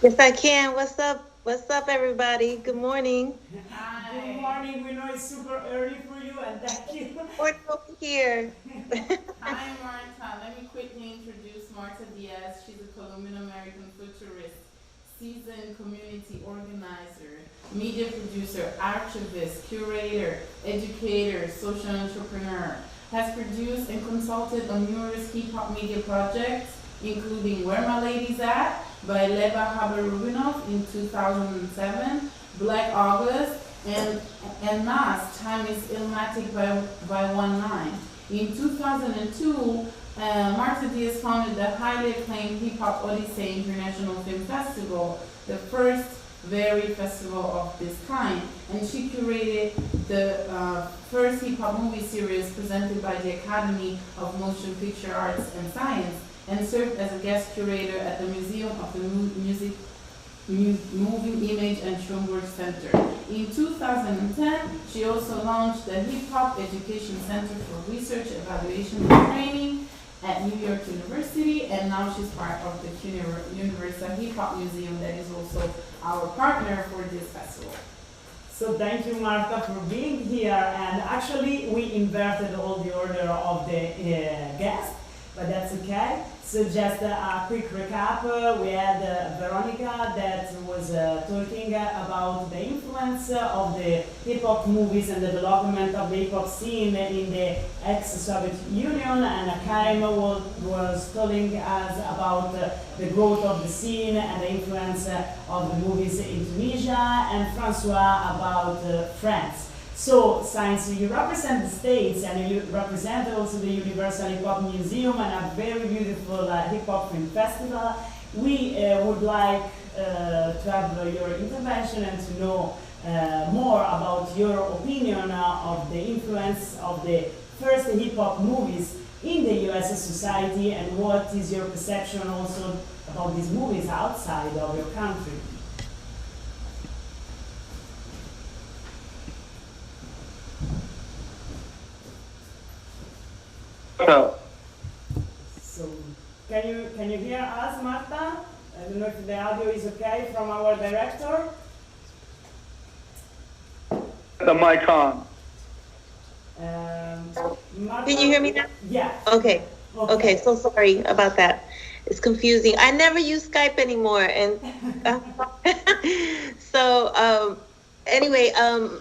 Yes, I can. What's up? What's up, everybody? Good morning. Hi. Good morning. We know it's super early for you, and thank you. We're over here. Hi, Marta. Let me quickly introduce Marta Diaz. She's a Colombian-American futurist, seasoned community organizer, media producer, archivist, curator, educator, social entrepreneur. Has produced and consulted on numerous hip-hop media projects, including Where My Ladies At by Leva Haber-Rubinov in 2007, Black August, and Nas, Time is Illmatic by 1-9. In 2002, Marta Diaz founded the highly acclaimed Hip Hop Odyssey International Film Festival, the first very festival of this kind, and she curated the first hip hop movie series presented by the Academy of Motion Picture Arts and Science, and served as a guest curator at the Museum of the Moving Image and Schomburg Center. In 2010, she also launched the Hip Hop Education Center for Research, Evaluation, and Training at New York University, and now she's part of the Universal Hip Hop Museum, that is also our partner for this festival. So thank you, Marta, for being here. And actually, we inverted all the order of the guests, but that's okay. So just a quick recap, we had Veronika that was talking about the influence of the hip-hop movies and the development of the hip-hop scene in the ex-Soviet Union, and Karim was telling us about the growth of the scene and the influence of the movies in Tunisia, and Francois about France. So, since you represent the States and you represent also the Universal Hip Hop Museum and a very beautiful hip hop film festival, we would like to have your intervention and to know more about your opinion of the influence of the first hip hop movies in the US society, and what is your perception also about these movies outside of your country. So, can you hear us, Marta? I don't know if the audio is okay from our director. The mic on. Marta, Can you hear me now? Yeah. Okay. Okay, so sorry about that. It's confusing. I never use Skype anymore, and so anyway,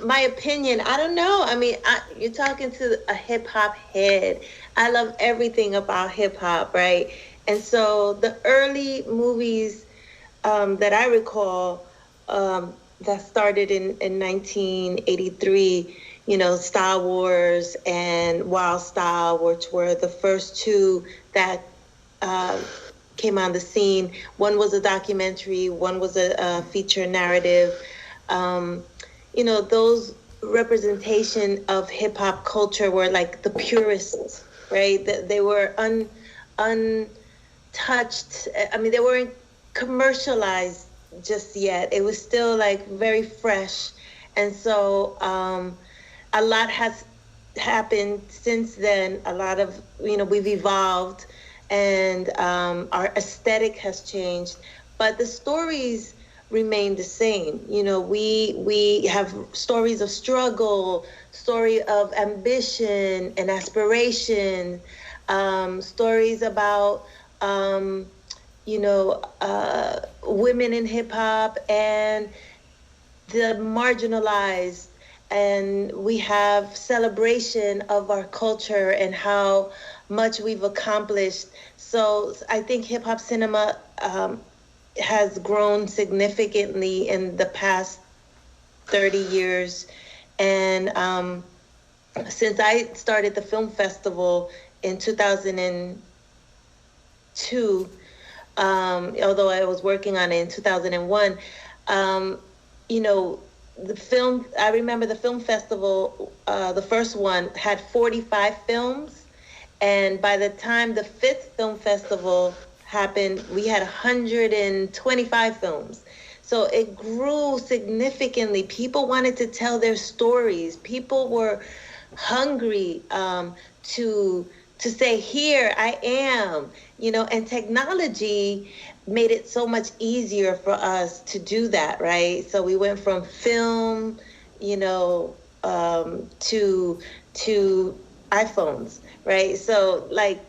my opinion, I don't know. I mean, you're talking to a hip hop head. I love everything about hip hop, right? And so the early movies that I recall that started in 1983, you know, Star Wars and Wild Style, which were the first two that came on the scene. One was a documentary, one was a feature narrative. You know, those representation of hip hop culture were like the purists, right? They were untouched. I mean, they weren't commercialized just yet. It was still like very fresh. And so a lot has happened since then. A lot of, you know, we've evolved, and our aesthetic has changed, but the stories remain the same. You know, we have stories of struggle, story of ambition and aspiration, stories about you know, women in hip hop and the marginalized, and we have celebration of our culture and how much we've accomplished. So I think hip hop cinema has grown significantly in the past 30 years. And since I started the film festival in 2002, although I was working on it in 2001, you know, I remember the film festival, the first one had 45 films. And by the time the fifth film festival happened, we had 125 films. So it grew significantly. People wanted to tell their stories. People were hungry to say, here I am, you know, and technology made it so much easier for us to do that, right? So we went from film, you know, to iPhones, right? So like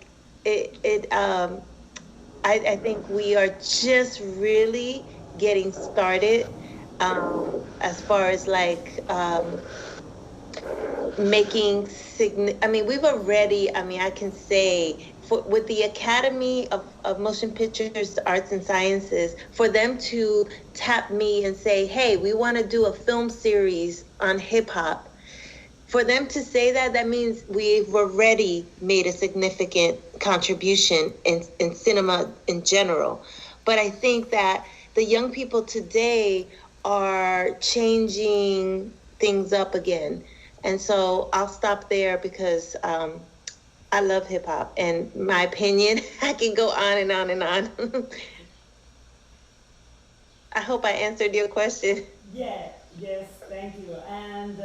I think we are just really getting started as far as like making I mean, we've already, I mean, I can say with the Academy of Motion Pictures, Arts and Sciences, for them to tap me and say, hey, we want to do a film series on hip hop. For them to say that, that means we've already made a significant contribution in cinema in general. But I think that the young people today are changing things up again. And so I'll stop there because I love hip hop, and my opinion, I can go on and on and on. I hope I answered your question. Yeah, yes, thank you. And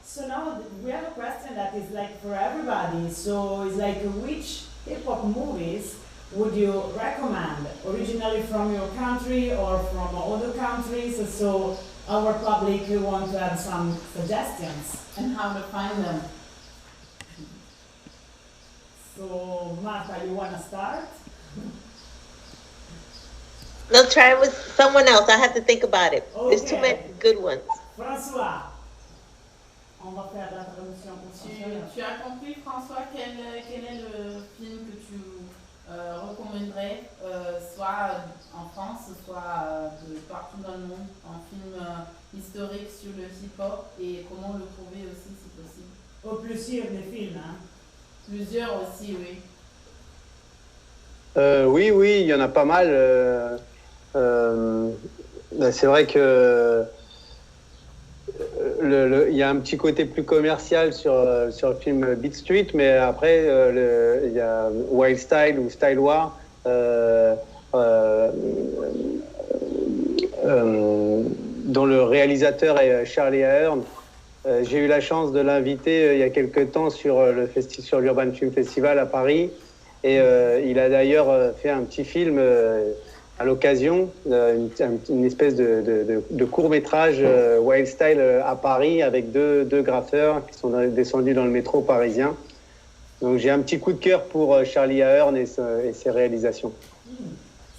so now we have a question that is like for everybody. So it's like, which hip hop movies would you recommend, originally from your country or from other countries? So our public want to have some suggestions. And how to find them. So Marta, you want to start? No, try it with someone else. I have to think about it. There's too many Ok. good ones. François, on va faire la traduction pour Tu as compris, François, quel est le film que tu recommanderais, soit en France, soit de partout dans le monde, un film historique sur le hip-hop et comment le trouver aussi si possible? Au plusieurs des films, hein? Plusieurs aussi, oui. Oui, il y en a pas mal. C'est vrai que il y a un petit côté plus commercial sur le film Beat Street, mais après, il y a Wild Style ou Style War, dont le réalisateur est Charlie Ahern. J'ai eu la chance de l'inviter il y a quelques temps sur l'Urban Film Festival à Paris. Et il a d'ailleurs fait un petit film à l'occasion, une espèce de court-métrage Wild Style à Paris avec deux graffeurs qui sont descendus dans le métro parisien. Donc j'ai un petit coup de cœur pour Charlie Ahern et ses réalisations.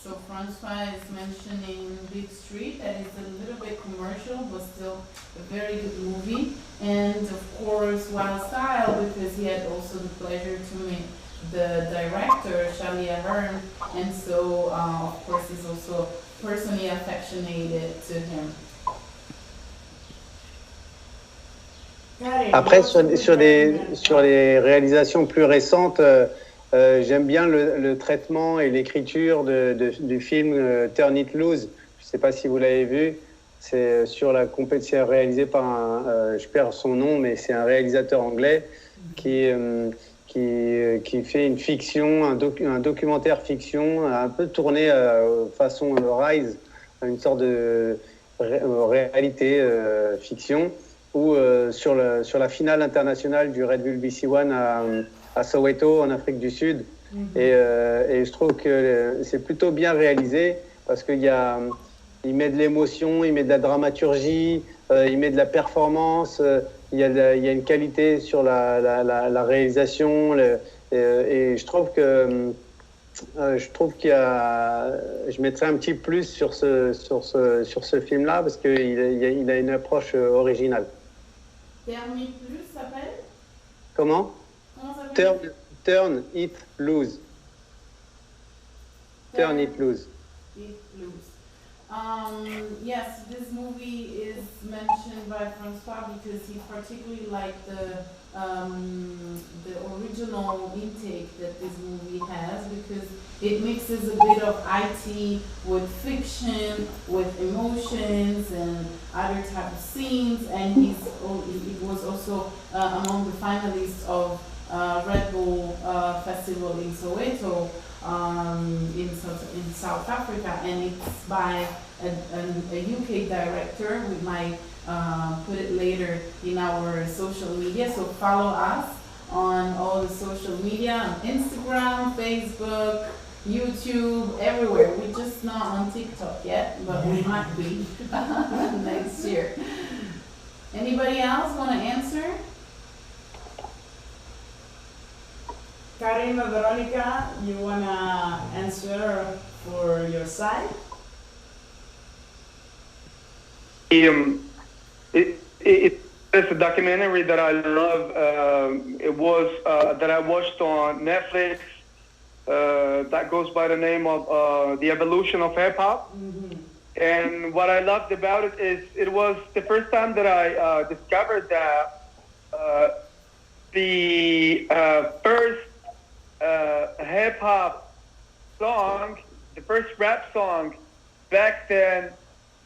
So Francois is mentioning Big Street, that is a little bit commercial, but still a very good movie. And of course, Wild Style, because he had also the pleasure to meet the director, Charlie Ahern, and so of course he's also personally affectionated to him. Après, sur les réalisations plus récentes, j'aime bien le traitement et l'écriture du film Turn It Loose. Je ne sais pas si vous l'avez vu. C'est c'est réalisé par je perds son nom, mais c'est un réalisateur anglais qui fait une fiction, un documentaire fiction, un peu tourné façon Rise, une sorte de réalité fiction, où sur la finale internationale du Red Bull BC One à Soweto, en Afrique du Sud. Et je trouve que c'est plutôt bien réalisé parce qu'il met de l'émotion, il met de la dramaturgie, il met de la performance, il y a une qualité sur la réalisation. Et je trouve qu'il y a, je mettrais un petit plus sur ce film-là parce qu'il a une approche originale. Turn It Loose s'appelle? Comment? Turn It Loose. Turn It Loose. Yes, this movie is mentioned by Francois because he particularly liked the original intake that this movie has, because it mixes a bit of IT with fiction, with emotions and other type of scenes, and it was also among the finalists of Red Bull Festival in Soweto. In South Africa, and it's by a UK director. We might put it later in our social media, so follow us on all the social media, on Instagram, Facebook, YouTube, everywhere. We're just not on TikTok yet, but we might be next year. Anybody else want to answer? Karim, Veronika, you want to answer for your side? It's a documentary that I love. It was that I watched on Netflix. That goes by the name of The Evolution of Hip Hop. Mm-hmm. And what I loved about it is it was the first time that I discovered that the first hip hop song, the first rap song back then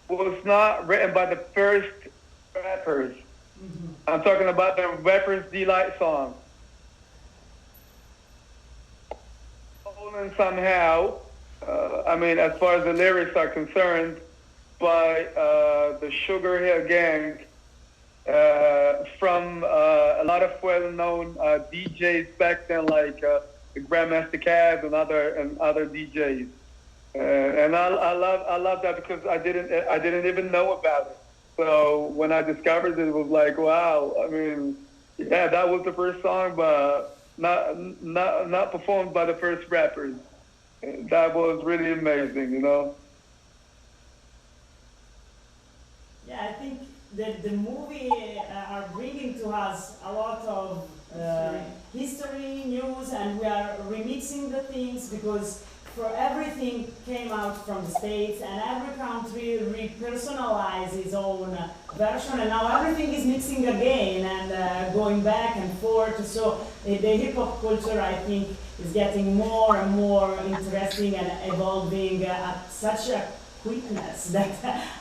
was not written by the first rappers. Mm-hmm. I'm talking about the Reference Delight song. Stolen somehow, I mean, as far as the lyrics are concerned, by the Sugar Hill Gang from a lot of well-known DJs back then, like Grandmaster Caz and other DJs, and I love that because I didn't even know about it. So when I discovered it, it was like, wow. I mean, yeah, that was the first song, but not performed by the first rappers. That was really amazing, you know. the movie are bringing to us a lot of history, news, and we are remixing the things because for everything came out from the States and every country repersonalized its own version and now everything is mixing again and going back and forth. So the hip-hop culture, I think, is getting more and more interesting and evolving at such a quickness that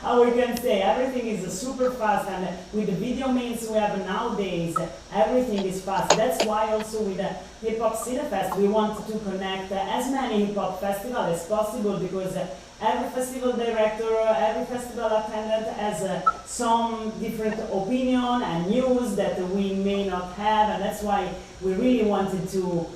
how we can say everything is super fast, and with the video means we have nowadays everything is fast. That's why also with the Hip Hop Cinefest we want to connect as many hip hop festivals as possible, because every festival director, every festival attendant has some different opinion and news that we may not have, and that's why we really wanted to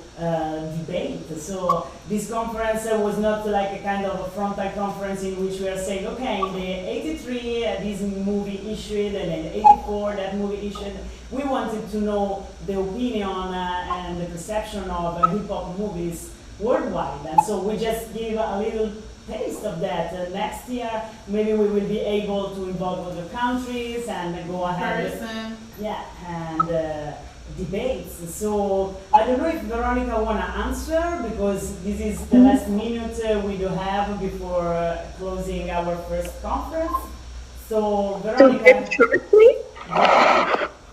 debate. So this conference was not like a kind of a frontal conference in which we are saying, okay, in the 83 this movie issued and in 84 that movie issued. We wanted to know the opinion and the perception of hip-hop movies worldwide, and so we just give a little taste of that. Next year maybe we will be able to involve other countries and go ahead and debates. So I don't know if Veronika want to answer, because this is the last minute we do have before closing our first conference. So Veronika. Very shortly,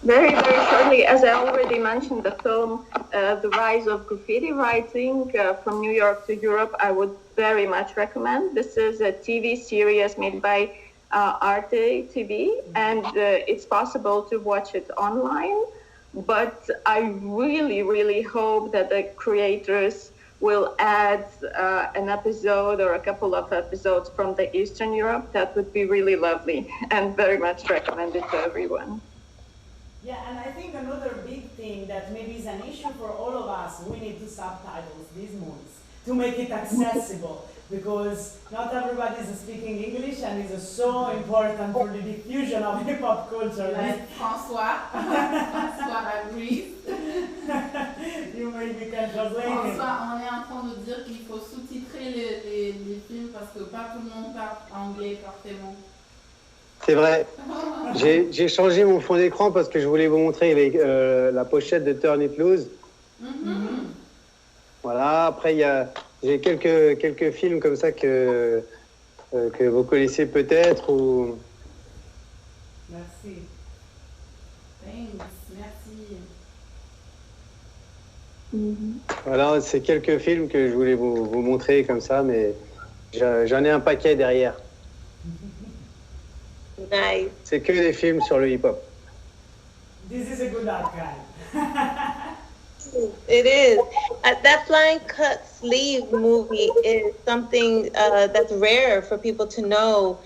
very shortly, as I already mentioned, the film The Rise of Graffiti Writing from New York to Europe, I would very much recommend. This is a TV series made by Arte TV, and it's possible to watch it online. But I really hope that the creators will add an episode or a couple of episodes from the Eastern Europe. That would be really lovely and very much recommended to everyone. Yeah, and I think another big thing that maybe is an issue for all of us, we need to subtitles these movies to make it accessible, because not everybody is speaking English and it's so important for the diffusion of hip-hop culture. Like Francois agrees. You maybe can translate it. François, on est en train de dire qu'il faut sous-titrer les films parce que pas tout le monde parle anglais parfaitement. C'est vrai. J'ai changé mon fond d'écran parce que je voulais vous montrer la pochette de Turn It Loose. Voilà. Après, j'ai quelques films comme ça que vous connaissez peut-être ou. Merci. Thanks. Merci. Voilà, c'est quelques films que je voulais vous montrer comme ça, mais j'en ai un paquet derrière. Nice. C'est que des films sur le hip-hop. This is a good archive. It is. That Flying Cut Sleeve movie is something that's rare for people to know,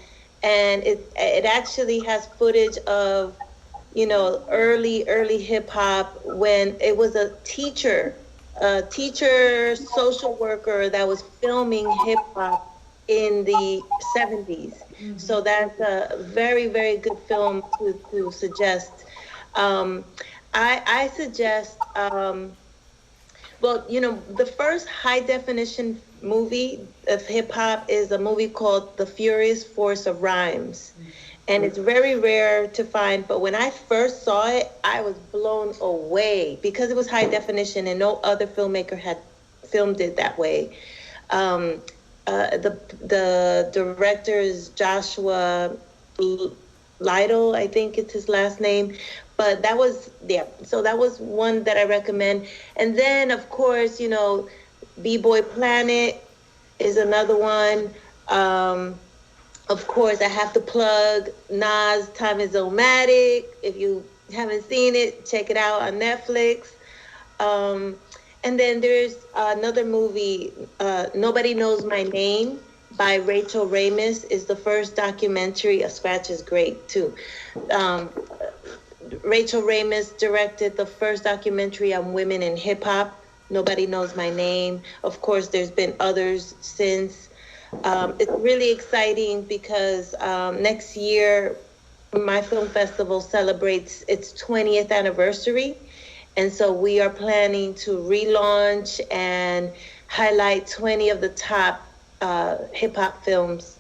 and it actually has footage of, early hip hop when it was a teacher social worker that was filming hip hop in the 70s. So that's a very, very good film to suggest. I suggest, the first high definition movie of hip hop is a movie called The Furious Force of Rhymes. And it's very rare to find, but when I first saw it, I was blown away because it was high definition and no other filmmaker had filmed it that way. The director is Joshua Lytle, I think it's his last name. But that was, so that was one that I recommend. And then, of course, B-Boy Planet is another one. Of course, I have to plug Nas' Time Is Omatic. If you haven't seen it, check it out on Netflix. And then there's another movie, Nobody Knows My Name by Rachel Ramis is the first documentary. A Scratch is great, too. Rachel Ramis directed the first documentary on women in hip-hop, Nobody Knows My Name. Of course, there's been others since. It's really exciting because next year, my film festival celebrates its 20th anniversary. And so we are planning to relaunch and highlight 20 of the top hip-hop films,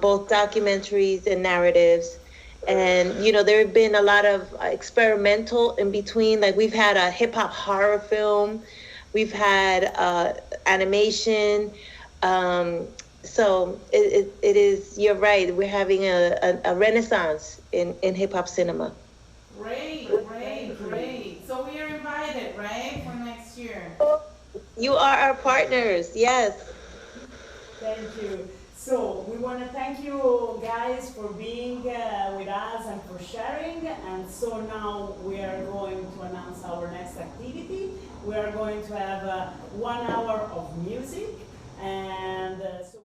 both documentaries and narratives. And, you know, there have been a lot of experimental in between. Like we've had a hip hop horror film, we've had animation. So it is, you're right, we're having a renaissance in hip hop cinema. Great. So we are invited, right, for next year? You are our partners, yes. Thank you. So we want to thank you guys for being with us and for sharing. And so now we are going to announce our next activity. We are going to have 1 hour of music. And so